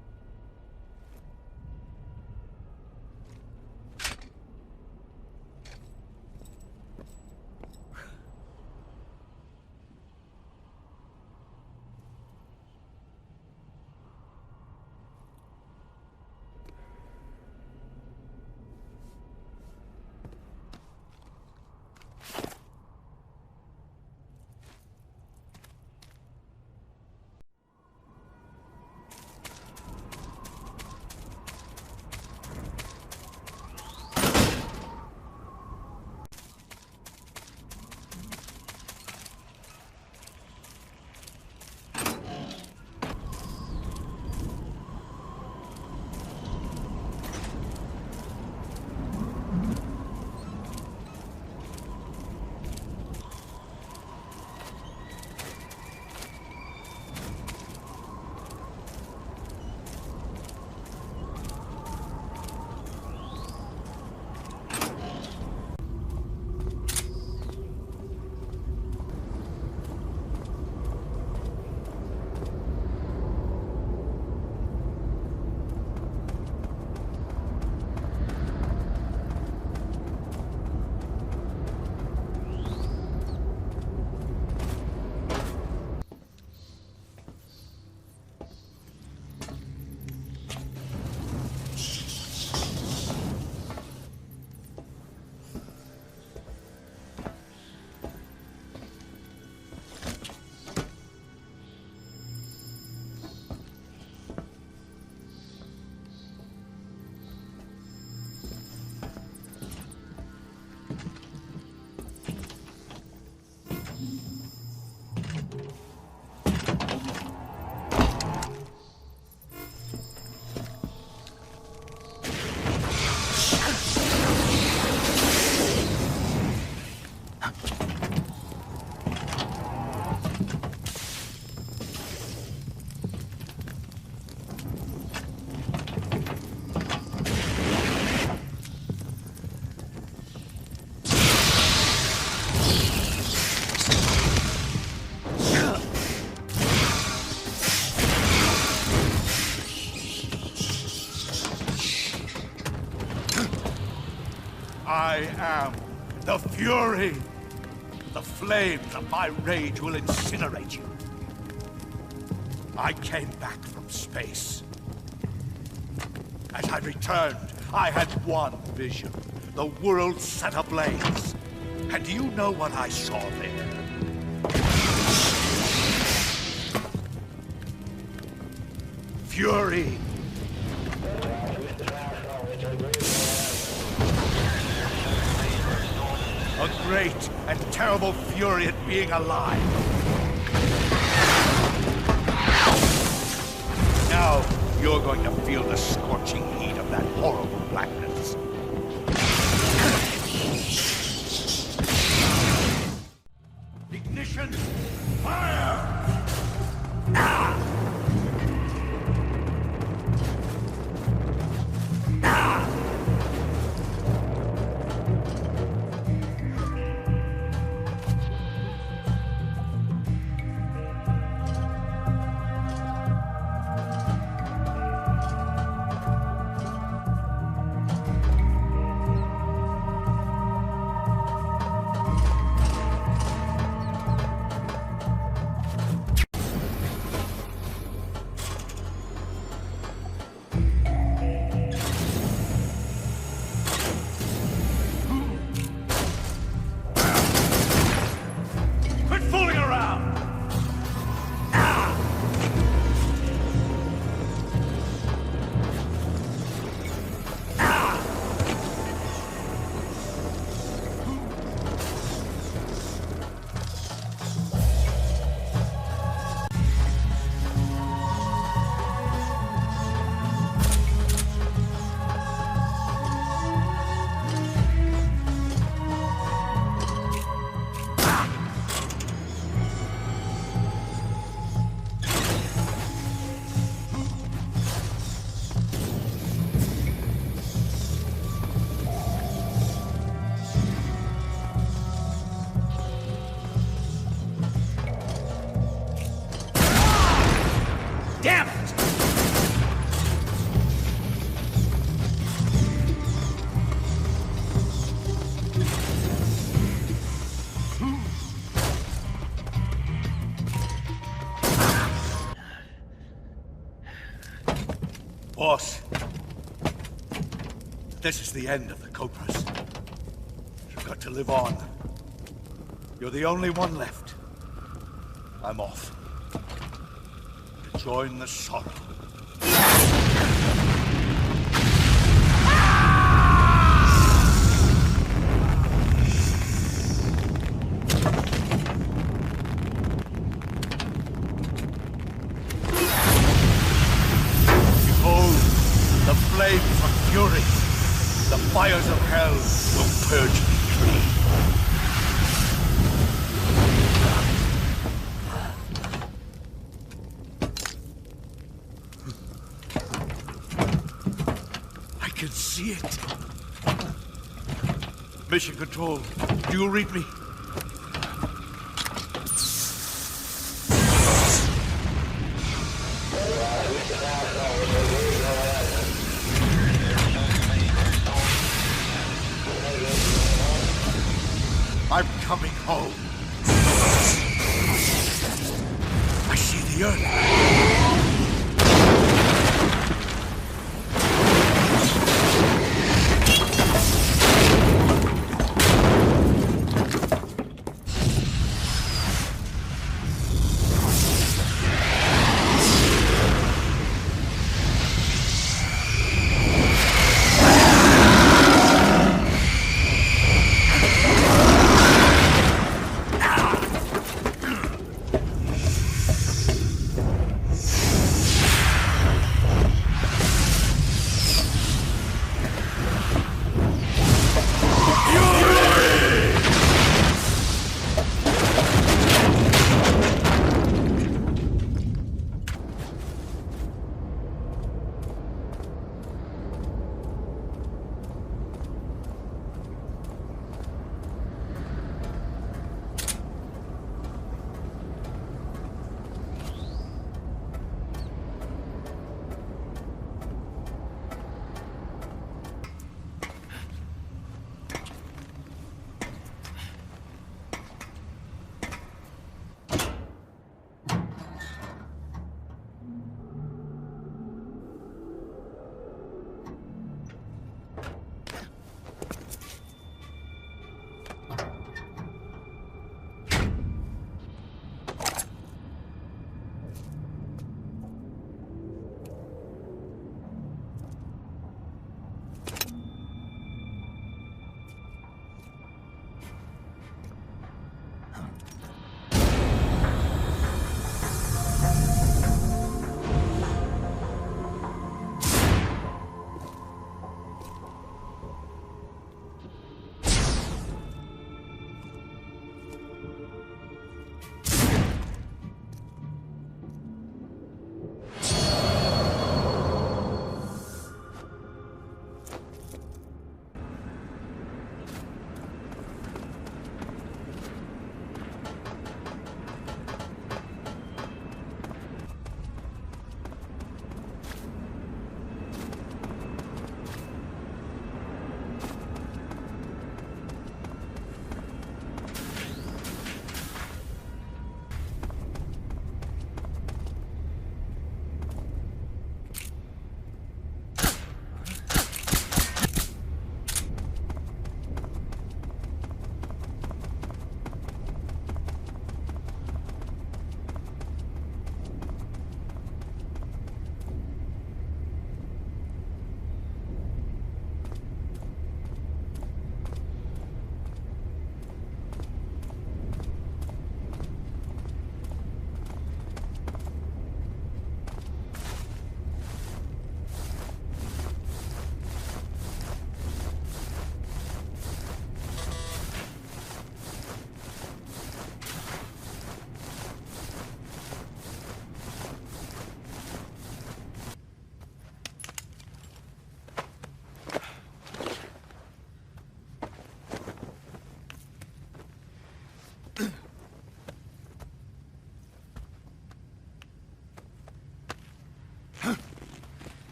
I am the Fury. The flames of my rage will incinerate you. I came back from space. As I returned, I had one vision. The world set ablaze. And do you know what I saw there? Fury. A great and terrible fury at being alive. Now, you're going to feel the scorching heat of that horrible blackness. Ignition! Fire! Ah! Ah! Damn it! Boss, this is the end of the Cobras. You've got to live on. You're the only one left. I'm off. To join the sorrow. The flames of fury, the fires of hell will purge me clean. I can see it. Mission Control, do you read me? I'm coming home. I see the earth.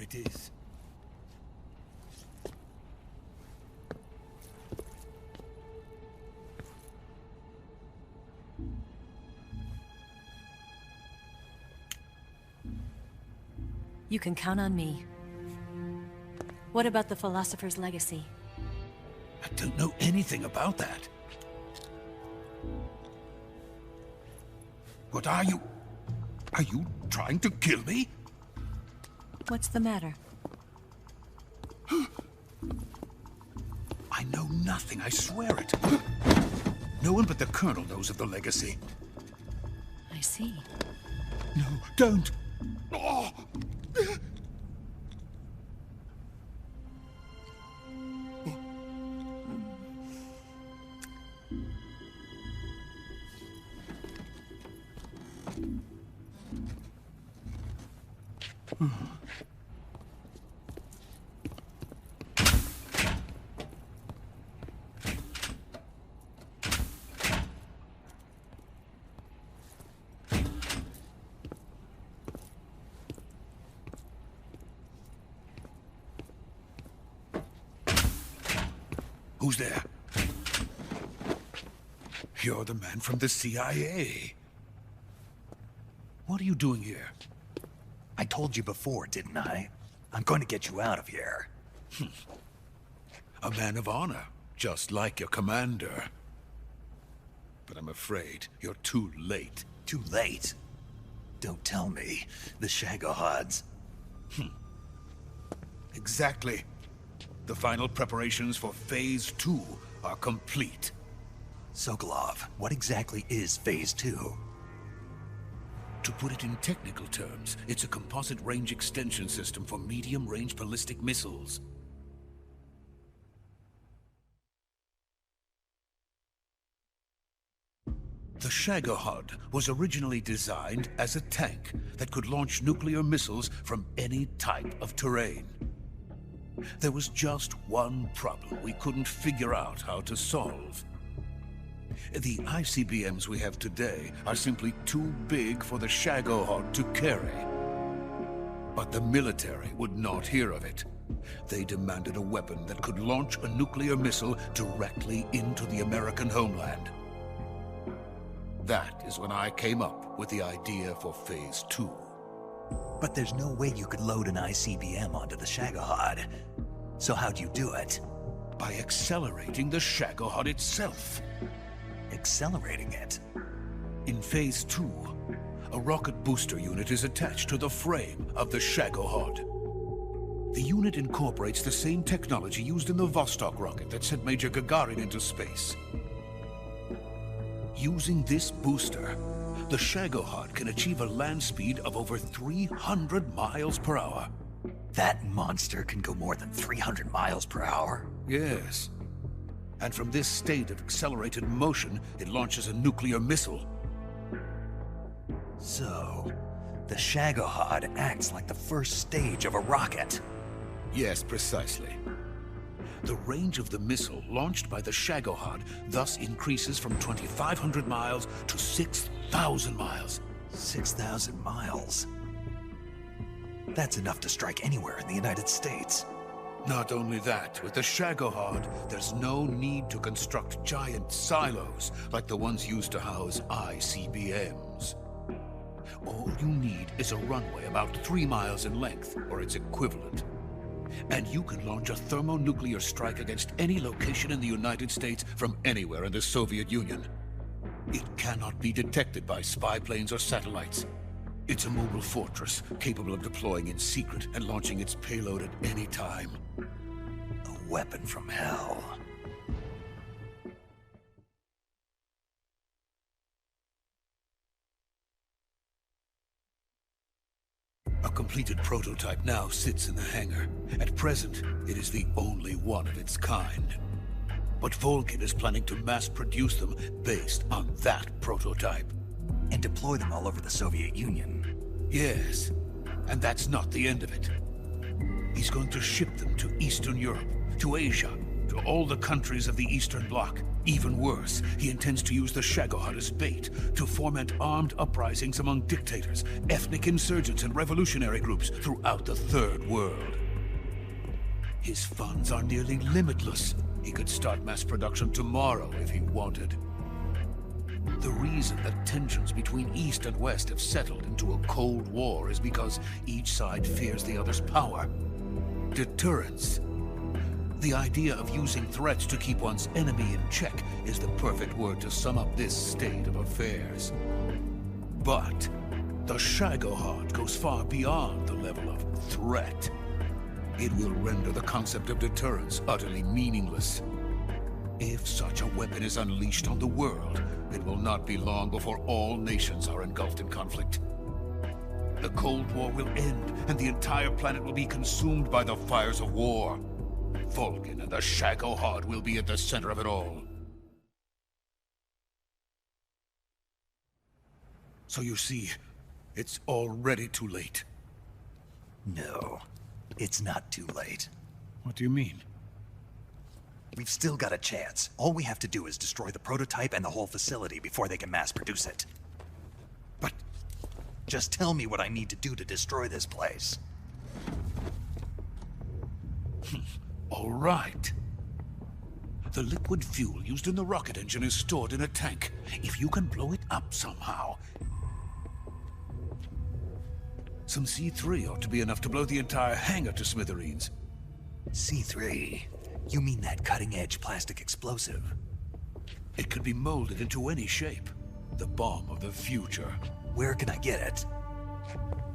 it is. You can count on me. What about the philosopher's legacy? I don't know anything about that. What are you? Are you trying to kill me? What's the matter? I know nothing, I swear it. No one but the Colonel knows of the legacy. I see. No, don't! Oh. Who's there? You're the man from the CIA. What are you doing here? I told you before, didn't I? I'm going to get you out of here. A man of honor, just like your commander. But I'm afraid you're too late. Too late? Don't tell me. The Shagohods. Exactly. The final preparations for Phase 2 are complete. Sokolov, what exactly is Phase 2? To put it in technical terms, it's a composite range extension system for medium-range ballistic missiles. The Shagohod was originally designed as a tank that could launch nuclear missiles from any type of terrain. There was just one problem we couldn't figure out how to solve. The ICBMs we have today are simply too big for the Shagohod to carry. But the military would not hear of it. They demanded a weapon that could launch a nuclear missile directly into the American homeland. That is when I came up with the idea for Phase 2. But there's no way you could load an ICBM onto the Shagohod. So how'd you do it? By accelerating the Shagohod itself. Accelerating it? In Phase 2, a rocket booster unit is attached to the frame of the Shagohod. The unit incorporates the same technology used in the Vostok rocket that sent Major Gagarin into space. Using this booster, the Shagohod can achieve a land speed of over 300 miles per hour. That monster can go more than 300 miles per hour? Yes. And from this state of accelerated motion, it launches a nuclear missile. So, the Shagohod acts like the first stage of a rocket. Yes, precisely. The range of the missile launched by the Shagohod thus increases from 2,500 miles to 6,000 miles. 6,000 miles? That's enough to strike anywhere in the United States. Not only that, with the Shagohod, there's no need to construct giant silos like the ones used to house ICBMs. All you need is a runway about 3 miles in length, or its equivalent. And you can launch a thermonuclear strike against any location in the United States from anywhere in the Soviet Union. It cannot be detected by spy planes or satellites. It's a mobile fortress, capable of deploying in secret and launching its payload at any time. A weapon from hell. A completed prototype now sits in the hangar. At present, it is the only one of its kind. But Volgin is planning to mass-produce them based on that prototype. And deploy them all over the Soviet Union. Yes, and that's not the end of it. He's going to ship them to Eastern Europe, to Asia, to all the countries of the Eastern Bloc. Even worse, he intends to use the Shagohod as bait to foment armed uprisings among dictators, ethnic insurgents, and revolutionary groups throughout the Third World. His funds are nearly limitless. He could start mass production tomorrow if he wanted. The reason that tensions between East and West have settled into a Cold War is because each side fears the other's power. Deterrence. The idea of using threats to keep one's enemy in check is the perfect word to sum up this state of affairs. But the Shagohod goes far beyond the level of threat. It will render the concept of deterrence utterly meaningless. If such a weapon is unleashed on the world, it will not be long before all nations are engulfed in conflict. The Cold War will end, and the entire planet will be consumed by the fires of war. Vulcan and the Shagohod will be at the center of it all. So you see, it's already too late. No, it's not too late. What do you mean? We've still got a chance. All we have to do is destroy the prototype and the whole facility before they can mass produce it. But just tell me what I need to do to destroy this place. All right. The liquid fuel used in the rocket engine is stored in a tank. If you can blow it up somehow... Some C3 ought to be enough to blow the entire hangar to smithereens. C3? You mean that cutting-edge plastic explosive? It could be molded into any shape. The bomb of the future. Where can I get it?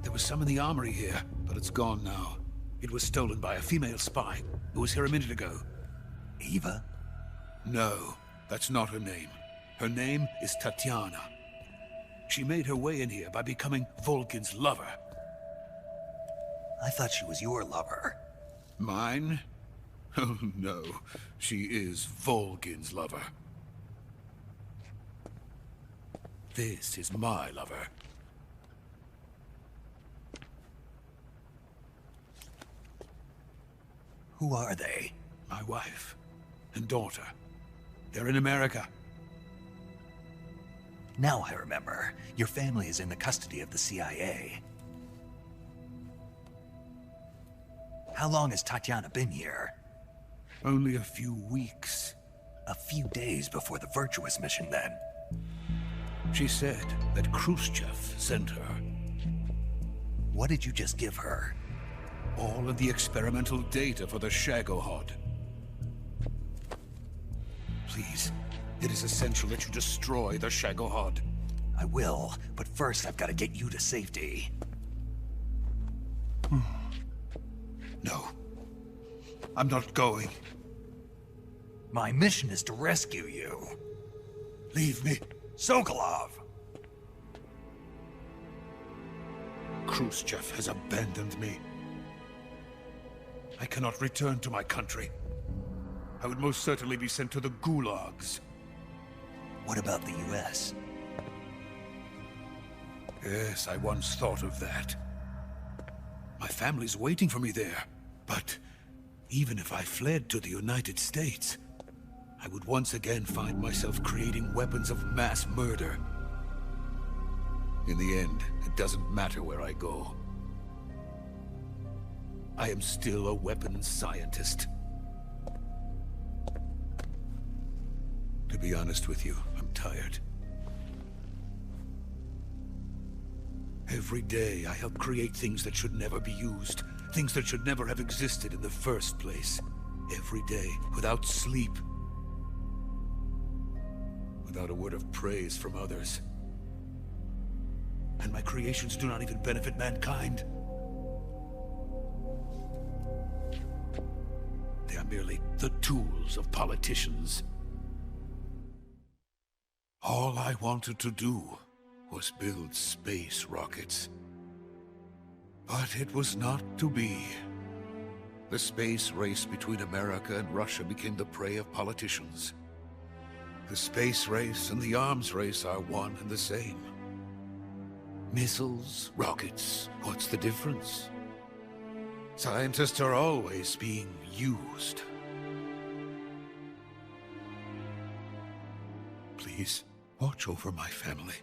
There was some in the armory here, but it's gone now. It was stolen by a female spy who was here a minute ago. Eva? No, that's not her name. Her name is Tatiana. She made her way in here by becoming Vulcan's lover. I thought she was your lover. Mine? Oh no, she is Vulcan's lover. This is my lover. Who are they? My wife and daughter. They're in America. Now I remember. Your family is in the custody of the CIA. How long has Tatiana been here? Only a few weeks. A few days before the Virtuous mission, then. She said that Khrushchev sent her. What did you just give her? All of the experimental data for the Shagohod. Please, it is essential that you destroy the Shagohod. I will, but first I've got to get you to safety. No. I'm not going. My mission is to rescue you. Leave me. Sokolov! Khrushchev has abandoned me. I cannot return to my country. I would most certainly be sent to the gulags. What about the US? Yes, I once thought of that. My family's waiting for me there. But even if I fled to the United States, I would once again find myself creating weapons of mass murder. In the end, it doesn't matter where I go. I am still a weapons scientist. To be honest with you, I'm tired. Every day I help create things that should never be used, things that should never have existed in the first place. Every day, without sleep. Without a word of praise from others. And my creations do not even benefit mankind. They are merely the tools of politicians. All I wanted to do was build space rockets. But it was not to be. The space race between America and Russia became the prey of politicians. The space race and the arms race are one and the same. Missiles, rockets, what's the difference? Scientists are always being used. please watch over my family.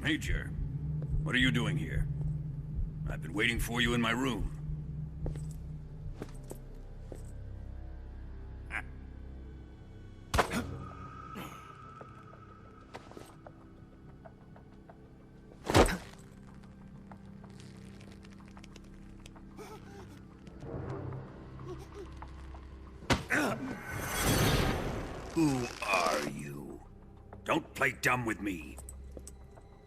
Major, what are you doing here? I've been waiting for you in my room. Who are you? Don't play dumb with me.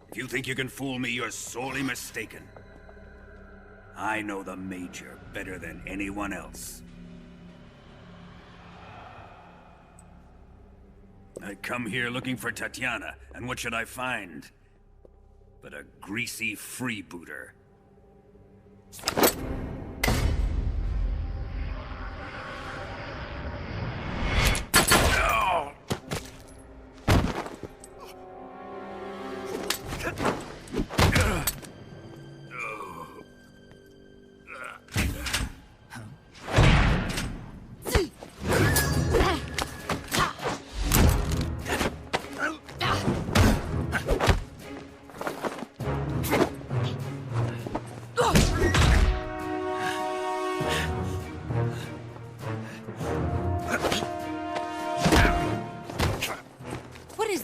If you think you can fool me, you're sorely mistaken. I know the Major better than anyone else. I come here looking for Tatiana, and what should I find? But a greasy freebooter.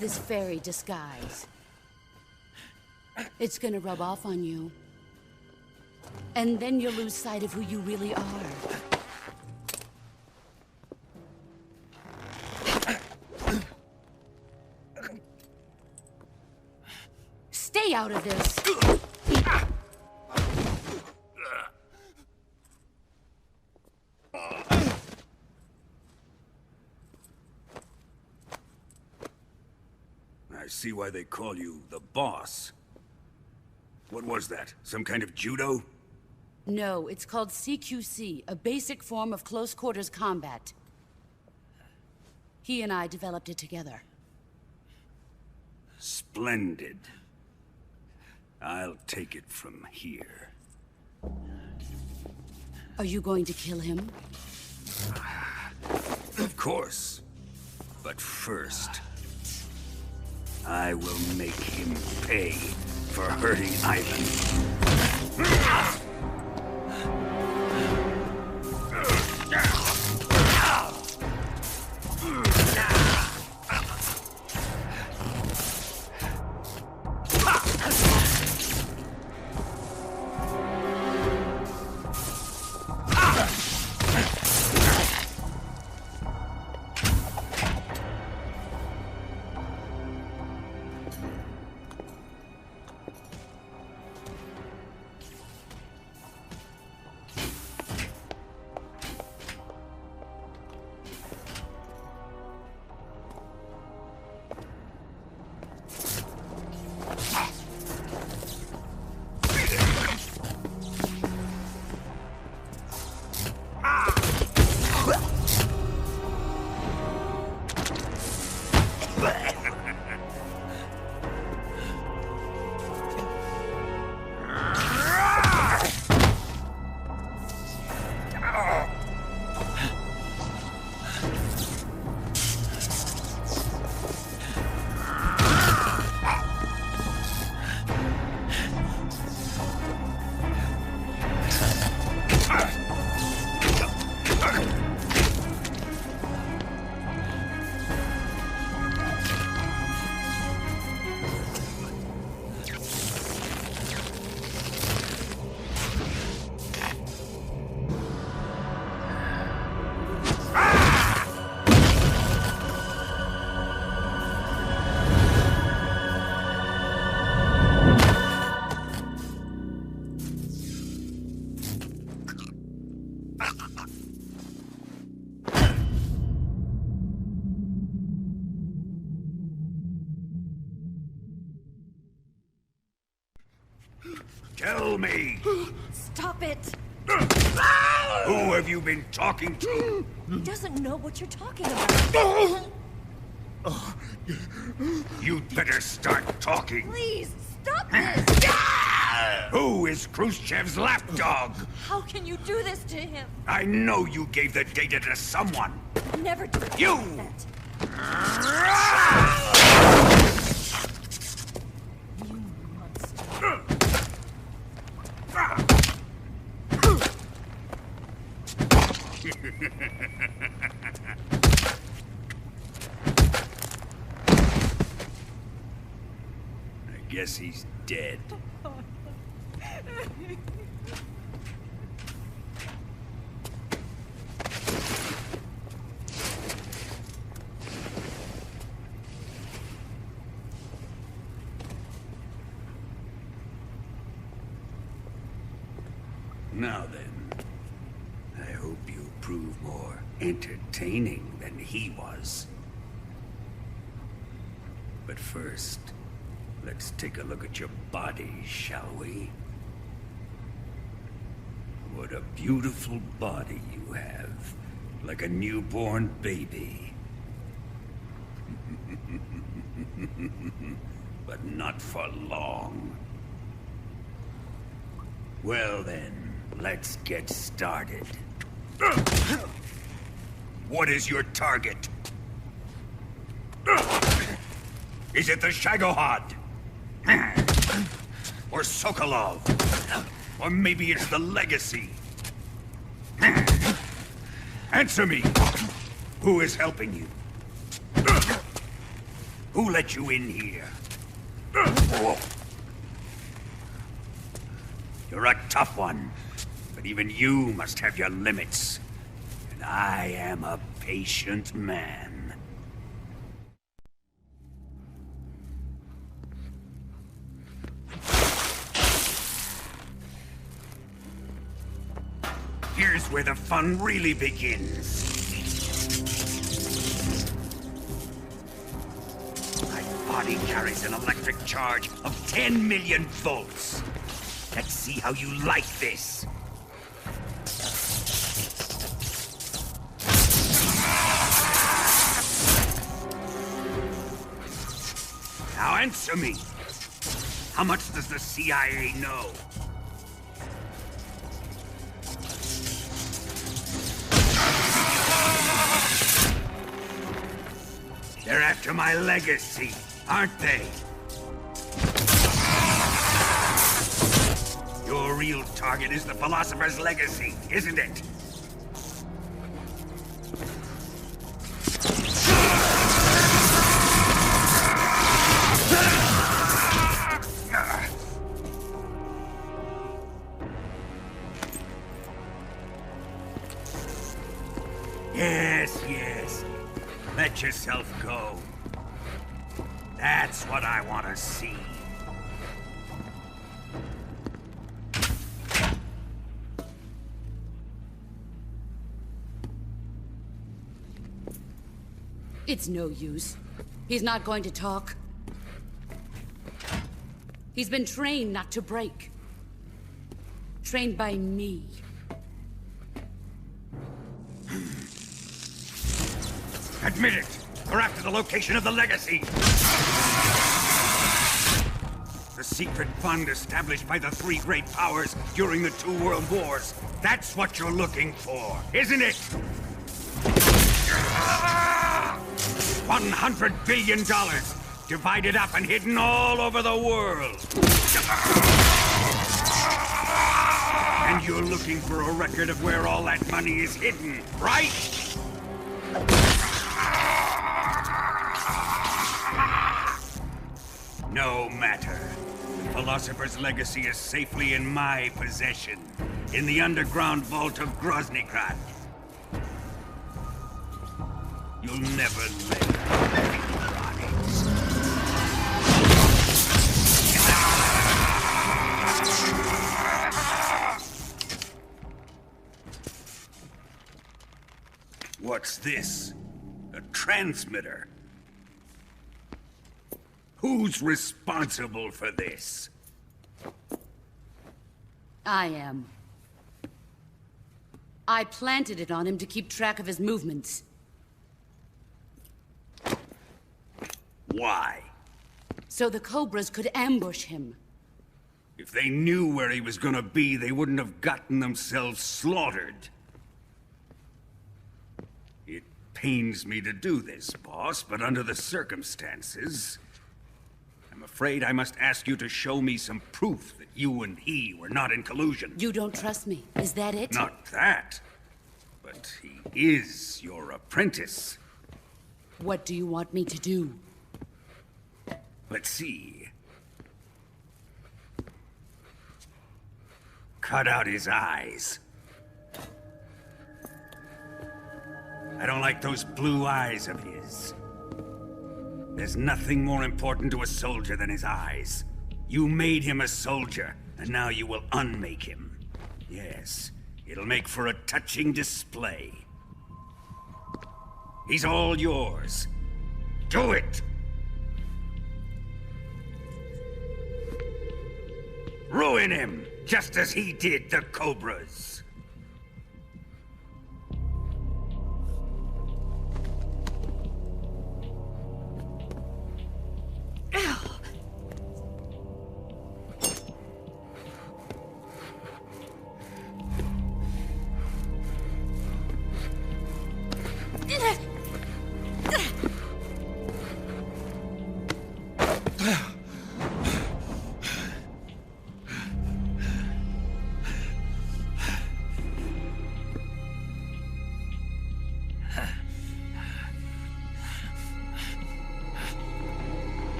This fairy disguise. It's gonna rub off on you. And then you'll lose sight of who you really are. Stay out of this! I see why they call you the boss. What was that? Some kind of judo? No, it's called CQC, a basic form of close quarters combat. He and I developed it together. Splendid. I'll take it from here. Are you going to kill him? Of course. But first, I will make him pay for hurting Ivan. Tell me! Stop it! Who have you been talking to? He doesn't know what you're talking about. You'd better start talking. Please, stop this! Who is Khrushchev's lapdog? How can you do this to him? I know you gave the data to someone. Never do that. You! You monster. I guess he's dead. Now then, I hope you prove more entertaining than he was. But first, let's take a look at your body, shall we? What a beautiful body you have, like a newborn baby. But not for long. Well then, let's get started. What is your target? Is it the Shagohod? Or Sokolov? Or maybe it's the Legacy? Answer me! Who is helping you? Who let you in here? You're a tough one, but even you must have your limits. And I am a patient man. Here's where the fun really begins. My body carries an electric charge of 10 million volts. Let's see how you like this. Now answer me. How much does the CIA know? They're after my legacy, aren't they? Your real target is the Philosopher's Legacy, isn't it? Yes, yes. Let yourself go. That's what I want to see. It's no use. He's not going to talk. He's been trained not to break. Trained by me. Admit it! We're after the location of the Legacy! The secret fund established by the three great powers during the 2 world wars. That's what you're looking for, isn't it? $100 billion, divided up and hidden all over the world. And you're looking for a record of where all that money is hidden, right? No matter. The Philosopher's Legacy is safely in my possession, in the underground vault of Groznygrad. You'll never lay on it. What's this? A transmitter? Who's responsible for this? I am. I planted it on him to keep track of his movements. Why? So the Cobras could ambush him. If they knew where he was gonna be, they wouldn't have gotten themselves slaughtered. It pains me to do this, boss, but under the circumstances, I'm afraid I must ask you to show me some proof that you and he were not in collusion. You don't trust me, is that it? Not that, but he is your apprentice. What do you want me to do? Let's see. Cut out his eyes. I don't like those blue eyes of his. There's nothing more important to a soldier than his eyes. You made him a soldier, and now you will unmake him. Yes, it'll make for a touching display. He's all yours. Do it! Ruin him, just as he did the Cobras.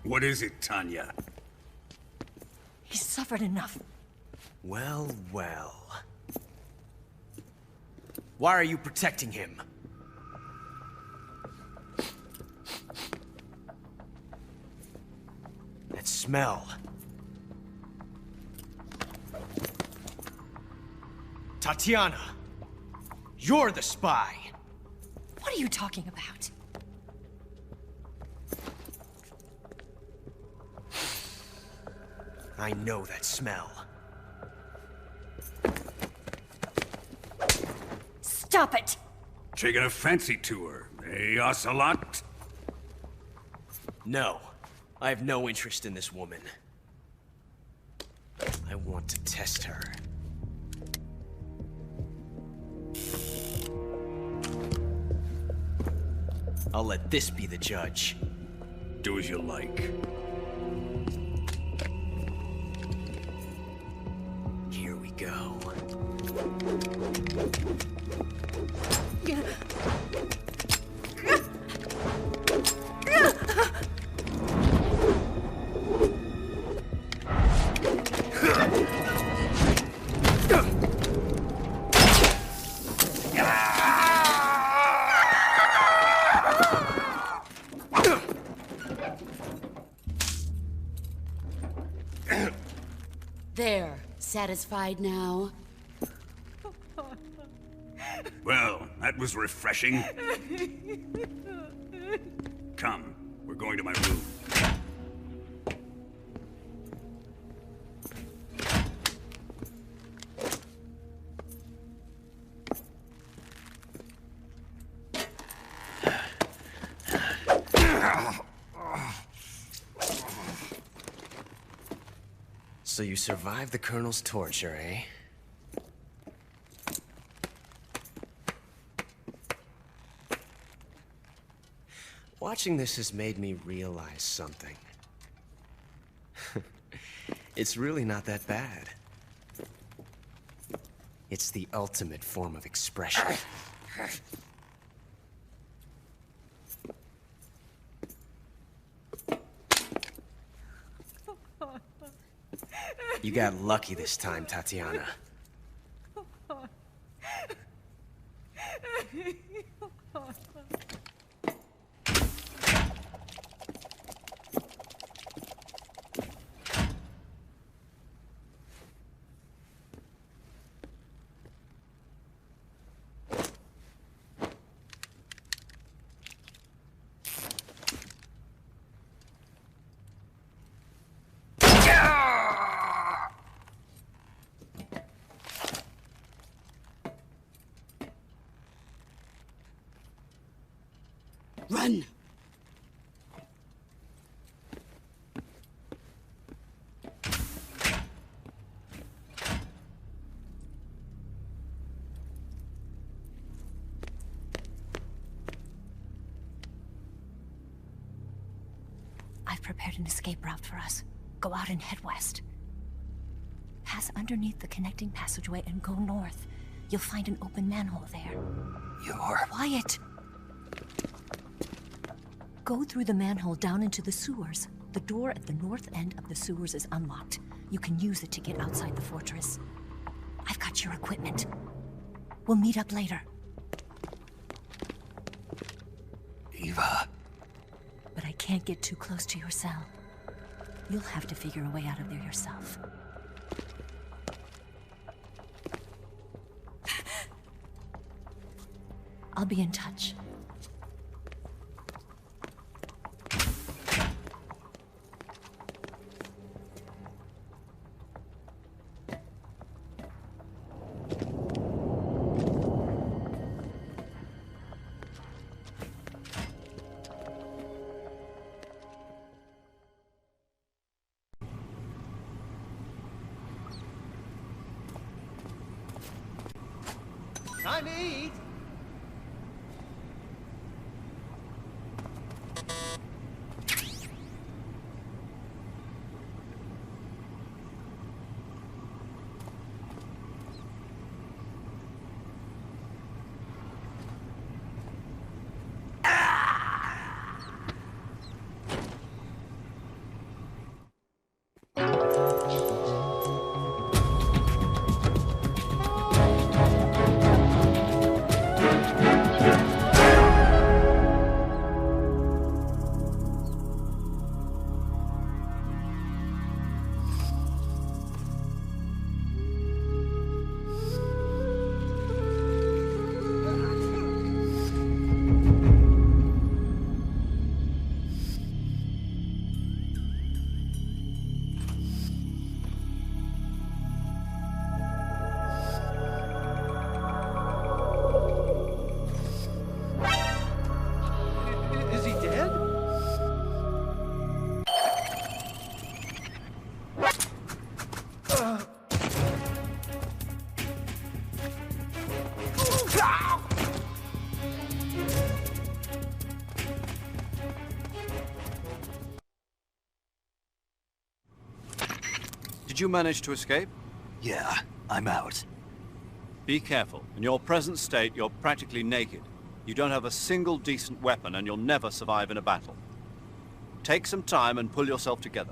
What is it, Tanya? He's suffered enough. Well, well. Why are you protecting him? That smell. Tatiana! You're the spy! What are you talking about? I know that smell. Stop it! Taking a fancy to her, eh, Ocelot? No. I have no interest in this woman. I want to test her. I'll let this be the judge. Do as you like. Here we go. There. Satisfied now? Well, that was refreshing. Come, we're going to my room. So you survived the Colonel's torture, eh? Watching this has made me realize something. It's really not that bad. It's the ultimate form of expression. You got lucky this time, Tatiana. Run! I've prepared an escape route for us. Go out and head west. Pass underneath the connecting passageway and go north. You'll find an open manhole there. You're... Quiet! Go through the manhole down into the sewers. The door at the north end of the sewers is unlocked. You can use it to get outside the fortress. I've got your equipment. We'll meet up later. Eva... But I can't get too close to your cell. You'll have to figure a way out of there yourself. I'll be in touch. Time to eat. Did you manage to escape? Yeah, I'm out. Be careful. In your present state, you're practically naked. You don't have a single decent weapon, and you'll never survive in a battle. Take some time and pull yourself together.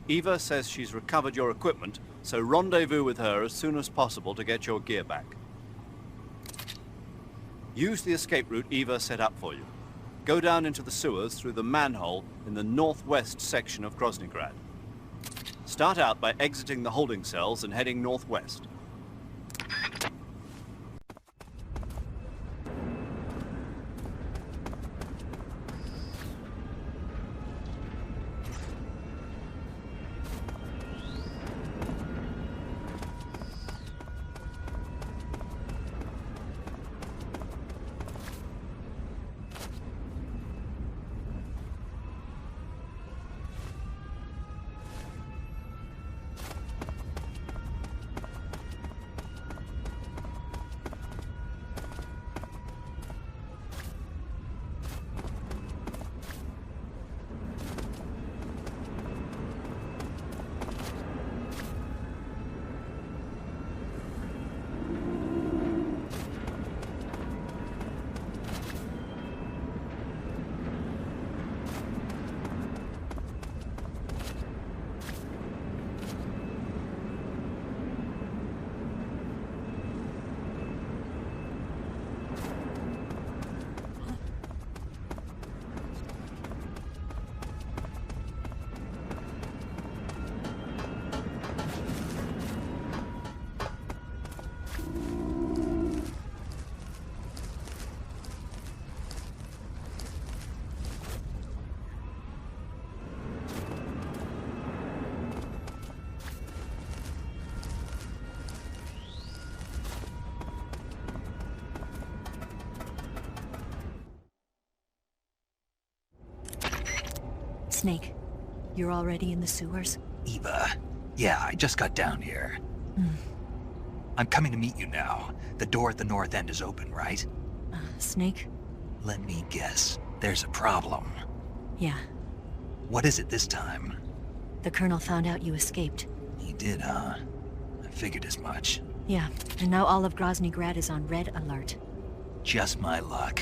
Eva says she's recovered your equipment, so rendezvous with her as soon as possible to get your gear back. Use the escape route Eva set up for you. Go down into the sewers through the manhole in the northwest section of Groznygrad. Start out by exiting the holding cells and heading northwest. Snake, you're already in the sewers? Eva. Yeah, I just got down here. I'm coming to meet you now. The door at the north end is open, right? Snake? Let me guess. There's a problem. Yeah. What is it this time? The Colonel found out you escaped. He did, huh? I figured as much. Yeah, and now all of Grozny Grad is on red alert. Just my luck.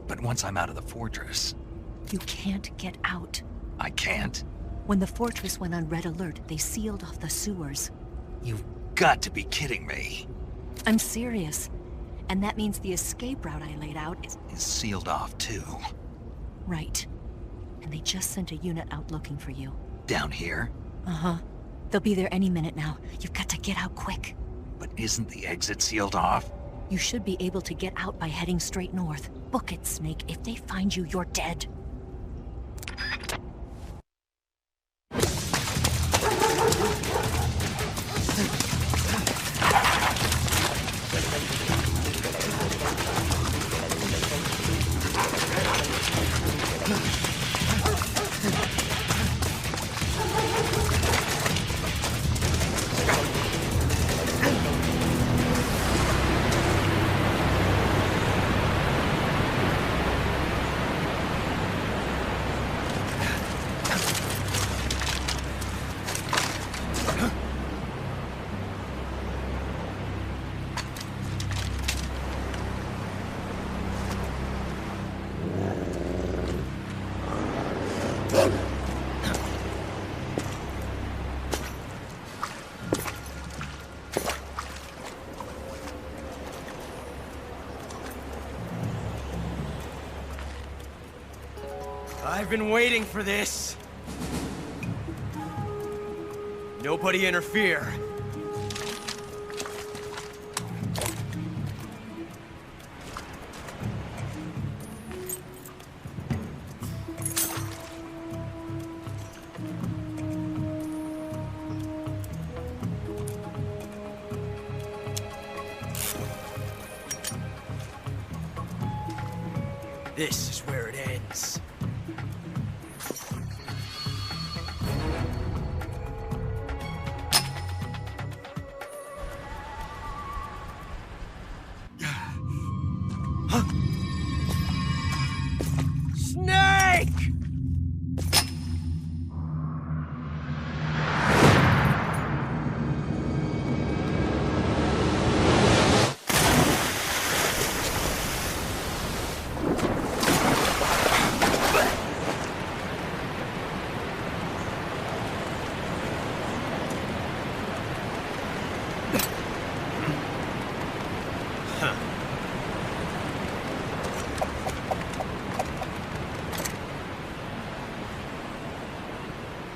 But once I'm out of the fortress... You can't get out. I can't? When the fortress went on red alert, they sealed off the sewers. You've got to be kidding me. I'm serious. And that means the escape route I laid out is sealed off, too. Right. And they just sent a unit out looking for you. Down here? Uh-huh. They'll be there any minute now. You've got to get out quick. But isn't the exit sealed off? You should be able to get out by heading straight north. Book it, Snake. If they find you, you're dead. I've been waiting for this. Nobody interfere. This is where it ends. Snake!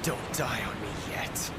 Don't die on me yet.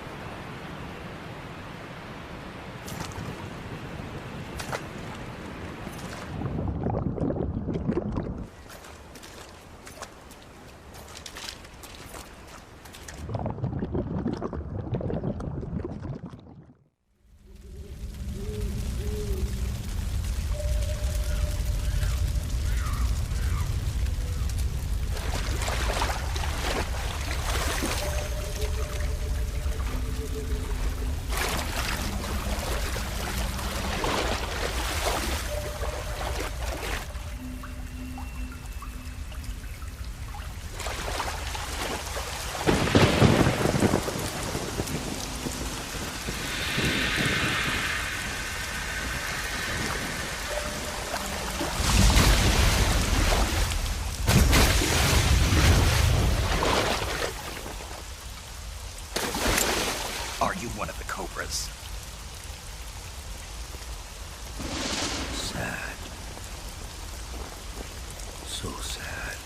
Are you one of the Cobras? Sad. So sad.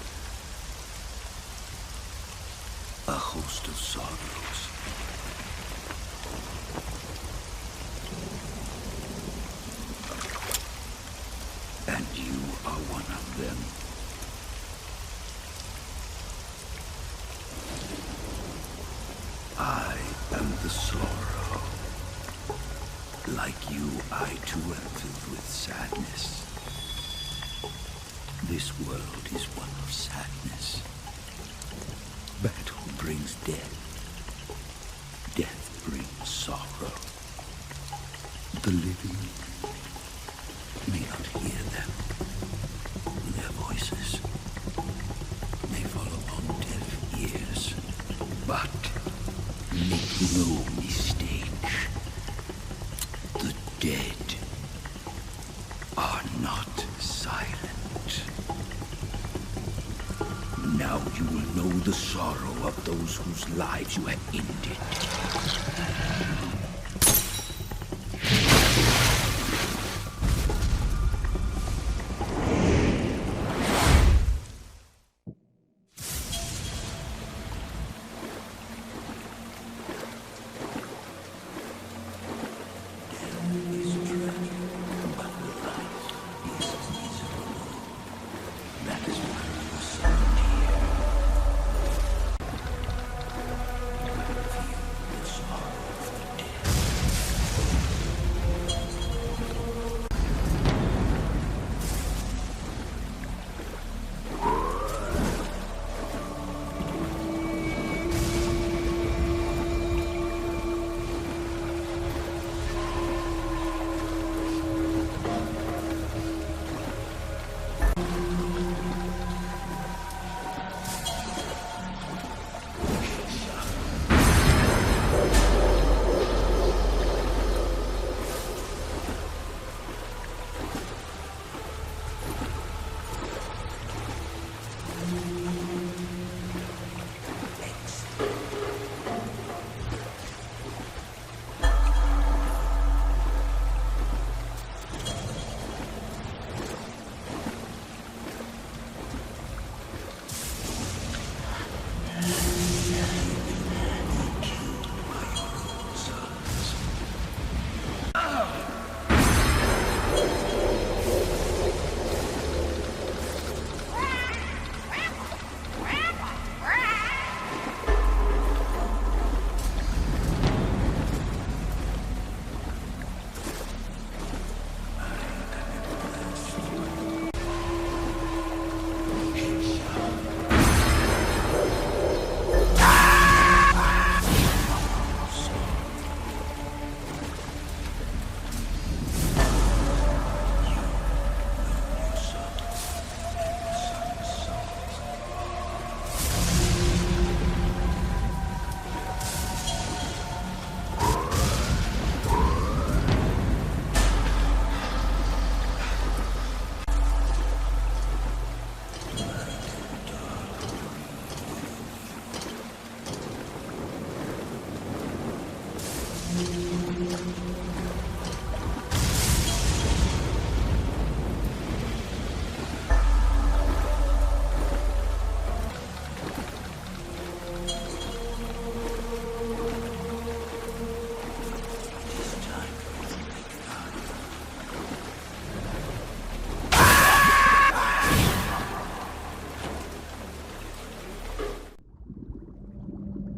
A host of sorrows. And you are one of them. I am the sorrow. Like you, I too am filled with sadness. This world is one of sadness. Battle brings death. Death brings sorrow. The living may not hear them. Their voices may fall upon deaf ears. But make no mistake, the dead are not silent. Now you will know the sorrow of those whose lives you have ended.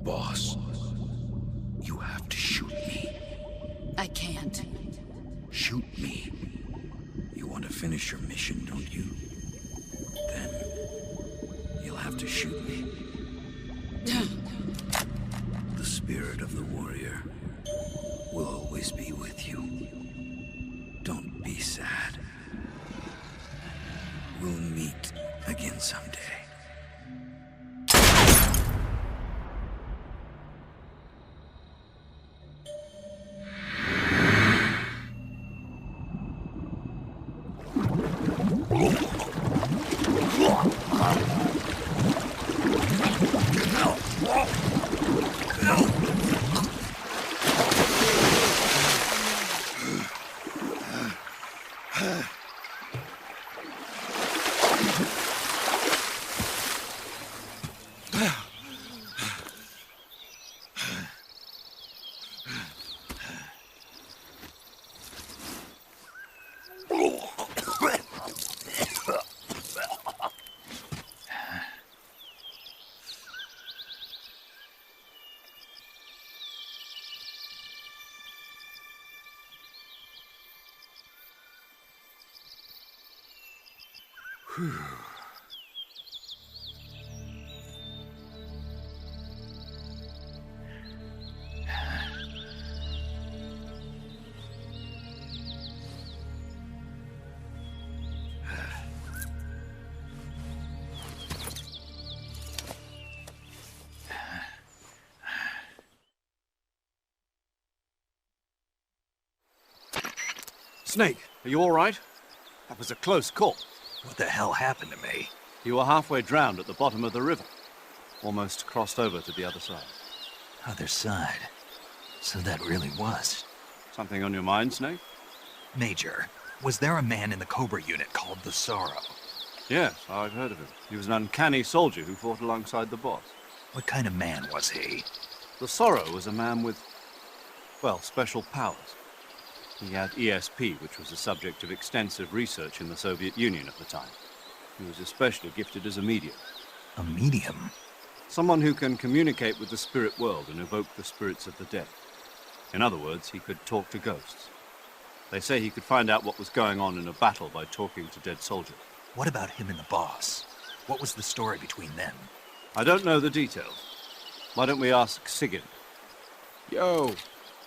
Boss, you have to shoot me. I can't. Shoot me. You want to finish your mission, don't you? Then you'll have to shoot me. The spirit of the warrior will always be with you. Don't be sad. We'll meet again someday. Snake, are you all right? That was a close call. What the hell happened to me? You were halfway drowned at the bottom of the river. Almost crossed over to the other side. Other side? So that really was. Something on your mind, Snake? Major, was there a man in the Cobra unit called the Sorrow? Yes, I've heard of him. He was an uncanny soldier who fought alongside the boss. What kind of man was he? The Sorrow was a man with, well, special powers. He had ESP, which was the subject of extensive research in the Soviet Union at the time. He was especially gifted as a medium. A medium? Someone who can communicate with the spirit world and evoke the spirits of the dead. In other words, he could talk to ghosts. They say he could find out what was going on in a battle by talking to dead soldiers. What about him and the boss? What was the story between them? I don't know the details. Why don't we ask Sigyn? Yo,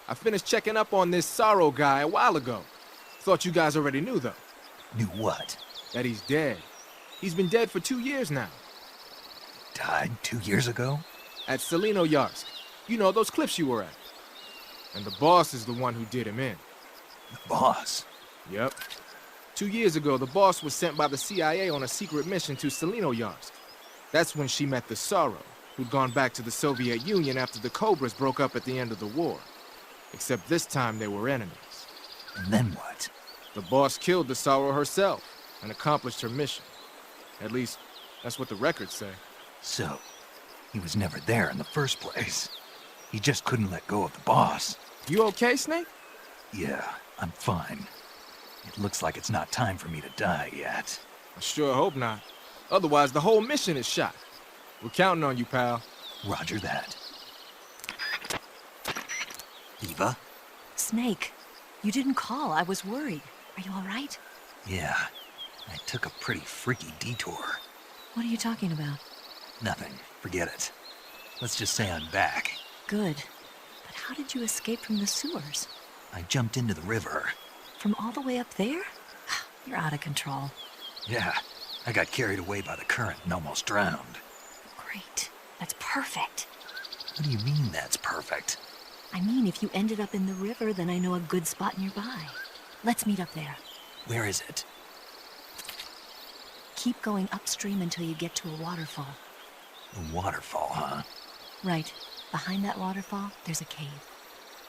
I finished checking up on this Sorrow guy a while ago. Thought you guys already knew, though. Knew what? That he's dead. He's been dead for 2 years now. Died 2 years ago? At Selino-Yarsk. You know, those cliffs you were at. And the boss is the one who did him in. The boss? Yep. 2 years ago, the boss was sent by the CIA on a secret mission to Selino-Yarsk. That's when she met the Sorrow, who'd gone back to the Soviet Union after the Cobras broke up at the end of the war. Except this time they were enemies. And then what? The boss killed the Sorrow herself and accomplished her mission. At least, that's what the records say. So, he was never there in the first place. He just couldn't let go of the boss. You okay, Snake? Yeah, I'm fine. It looks like it's not time for me to die yet. I sure hope not. Otherwise, the whole mission is shot. We're counting on you, pal. Roger that. Eva? Snake, you didn't call. I was worried. Are you all right? Yeah, I took a pretty freaky detour. What are you talking about? Nothing. Forget it. Let's just say I'm back. Good. But how did you escape from the sewers? I jumped into the river. From all the way up there? You're out of control. Yeah, I got carried away by the current and almost drowned. Great. That's perfect. What do you mean that's perfect? I mean, if you ended up in the river, then I know a good spot nearby. Let's meet up there. Where is it? Keep going upstream until you get to a waterfall. A waterfall, huh? Right. Behind that waterfall, there's a cave.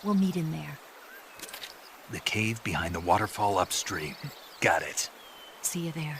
We'll meet in there. The cave behind the waterfall upstream. Got it. See you there.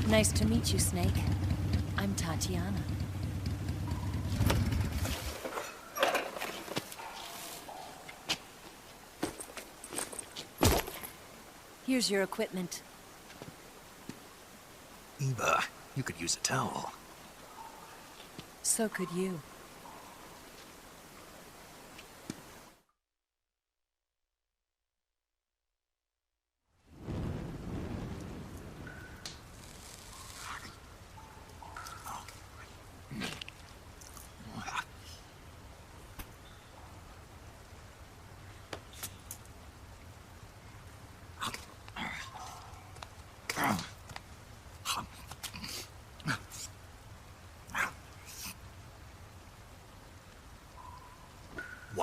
Nice to meet you, Snake. I'm Tatiana. Here's your equipment. Eva, you could use a towel. So could you.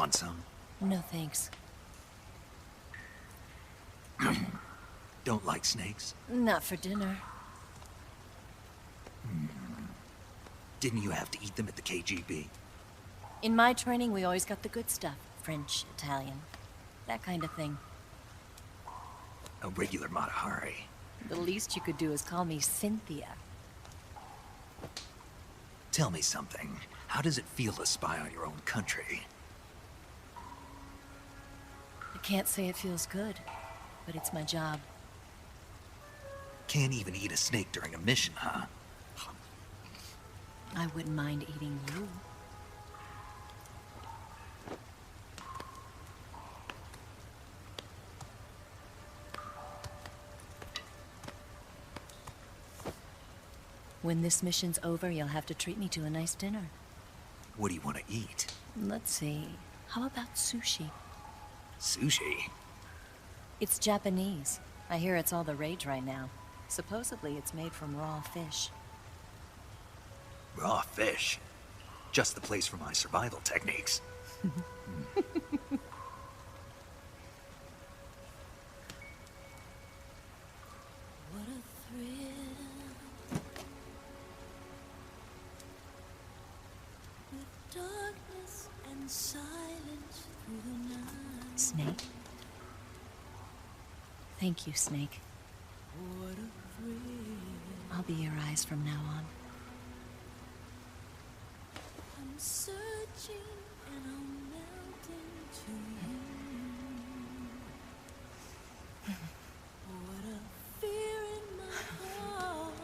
Want some? No thanks. Don't like snakes? Not for dinner. Didn't you have to eat them at the KGB? In my training, we always got the good stuff. French, Italian, that kind of thing. A regular Matahari. The least you could do is call me Cynthia. Tell me something. How does it feel to spy on your own country? I can't say it feels good, but it's my job. Can't even eat a snake during a mission, huh? I wouldn't mind eating you. When this mission's over, you'll have to treat me to a nice dinner. What do you want to eat? Let's see. How about sushi? Sushi? It's Japanese. I hear it's all the rage right now. Supposedly, it's made from raw fish. Raw fish? Just the place for my survival techniques. What a thrill. With darkness and silence through the night. Snake? Thank you, Snake. What a thrill. I'll be your eyes from now on. I'm searching and I'm melting to you. What a fear in my heart,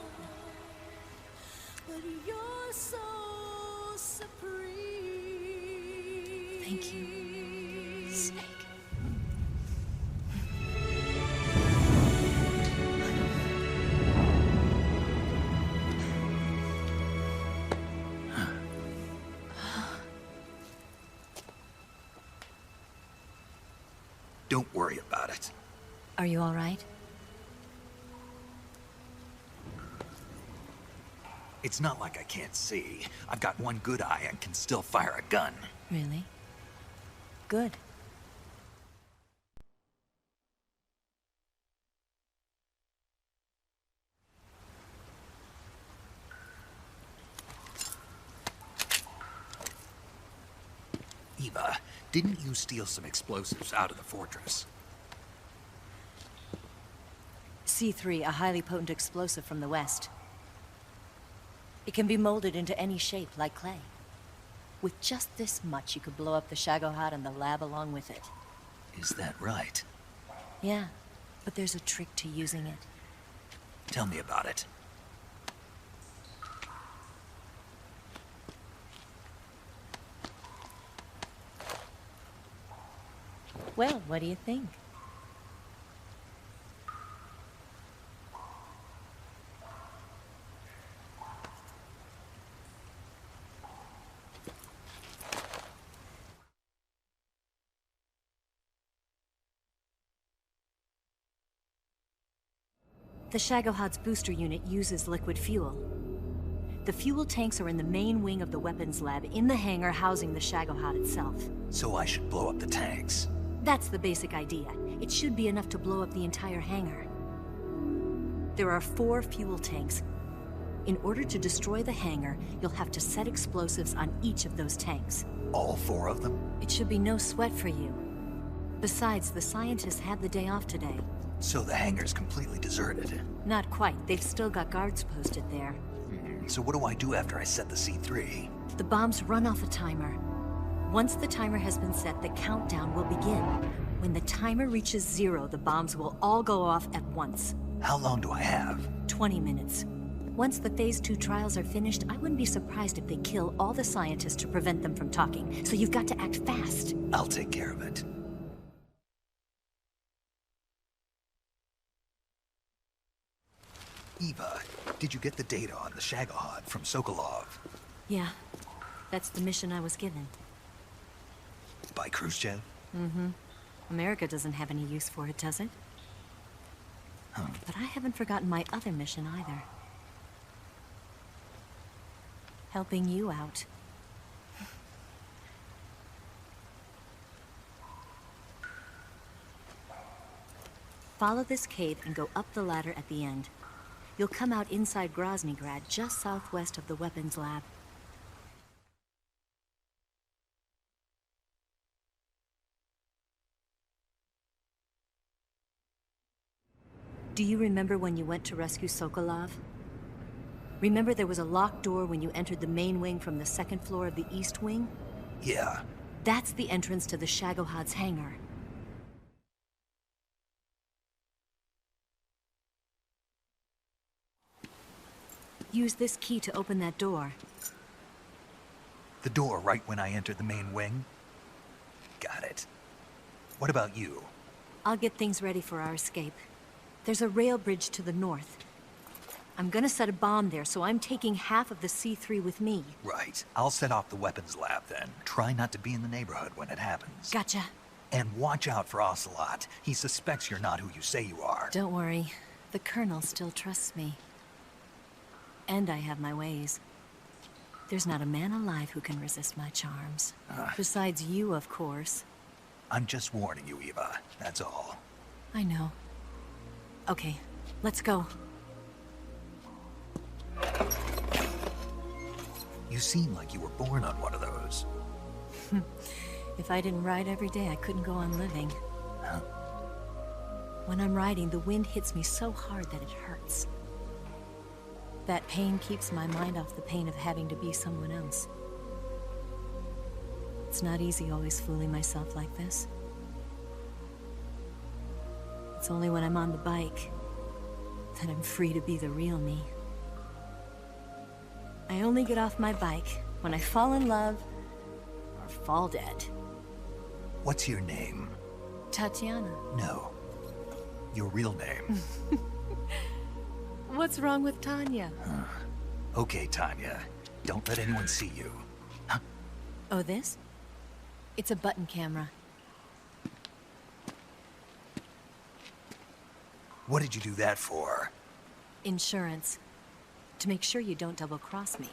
but you're so supreme. Thank you, Snake. Don't worry about it. Are you all right? It's not like I can't see. I've got one good eye and can still fire a gun. Really? Good. Eva, didn't you steal some explosives out of the fortress? C3, a highly potent explosive from the west. It can be molded into any shape, like clay. With just this much, you could blow up the Shagohod and the lab along with it. Is that right? Yeah, but there's a trick to using it. Tell me about it. Well, what do you think? The Shagohod's booster unit uses liquid fuel. The fuel tanks are in the main wing of the weapons lab in the hangar housing the Shagohod itself. So I should blow up the tanks. That's the basic idea. It should be enough to blow up the entire hangar. There are 4 fuel tanks. In order to destroy the hangar, you'll have to set explosives on each of those tanks. All 4 of them? It should be no sweat for you. Besides, the scientists had the day off today. So the hangar's completely deserted. Not quite. They've still got guards posted there. So what do I do after I set the C3? The bombs run off a timer. Once the timer has been set, the countdown will begin. When the timer reaches 0, the bombs will all go off at once. How long do I have? 20 minutes. Once the Phase 2 trials are finished, I wouldn't be surprised if they kill all the scientists to prevent them from talking. So you've got to act fast. I'll take care of it. Eva, did you get the data on the Shagohod from Sokolov? Yeah, that's the mission I was given. By Khrushchev? Mm-hmm. America doesn't have any use for it, does it? But I haven't forgotten my other mission either. Helping you out. Follow this cave and go up the ladder at the end. You'll come out inside Groznygrad, just southwest of the weapons lab. Do you remember when you went to rescue Sokolov? Remember there was a locked door when you entered the main wing from the second floor of the east wing? Yeah. That's the entrance to the Shagohod's hangar. Use this key to open that door. The door right when I entered the main wing? Got it. What about you? I'll get things ready for our escape. There's a rail bridge to the north. I'm gonna set a bomb there, so I'm taking half of the C3 with me. Right. I'll set off the weapons lab then. Try not to be in the neighborhood when it happens. Gotcha. And watch out for Ocelot. He suspects you're not who you say you are. Don't worry. The Colonel still trusts me. And I have my ways. There's not a man alive who can resist my charms. Besides you, of course. I'm just warning you, Eva. That's all. I know. Okay, let's go. You seem like you were born on one of those. If I didn't ride every day, I couldn't go on living. Huh? When I'm riding, the wind hits me so hard that it hurts. That pain keeps my mind off the pain of having to be someone else. It's not easy always fooling myself like this. It's only when I'm on the bike that I'm free to be the real me. I only get off my bike when I fall in love or fall dead. What's your name? Tatiana. No. Your real name. What's wrong with Tanya? Okay, Tanya. Don't let anyone see you. Huh? Oh, this? It's a button camera. What did you do that for? Insurance. To make sure you don't double-cross me.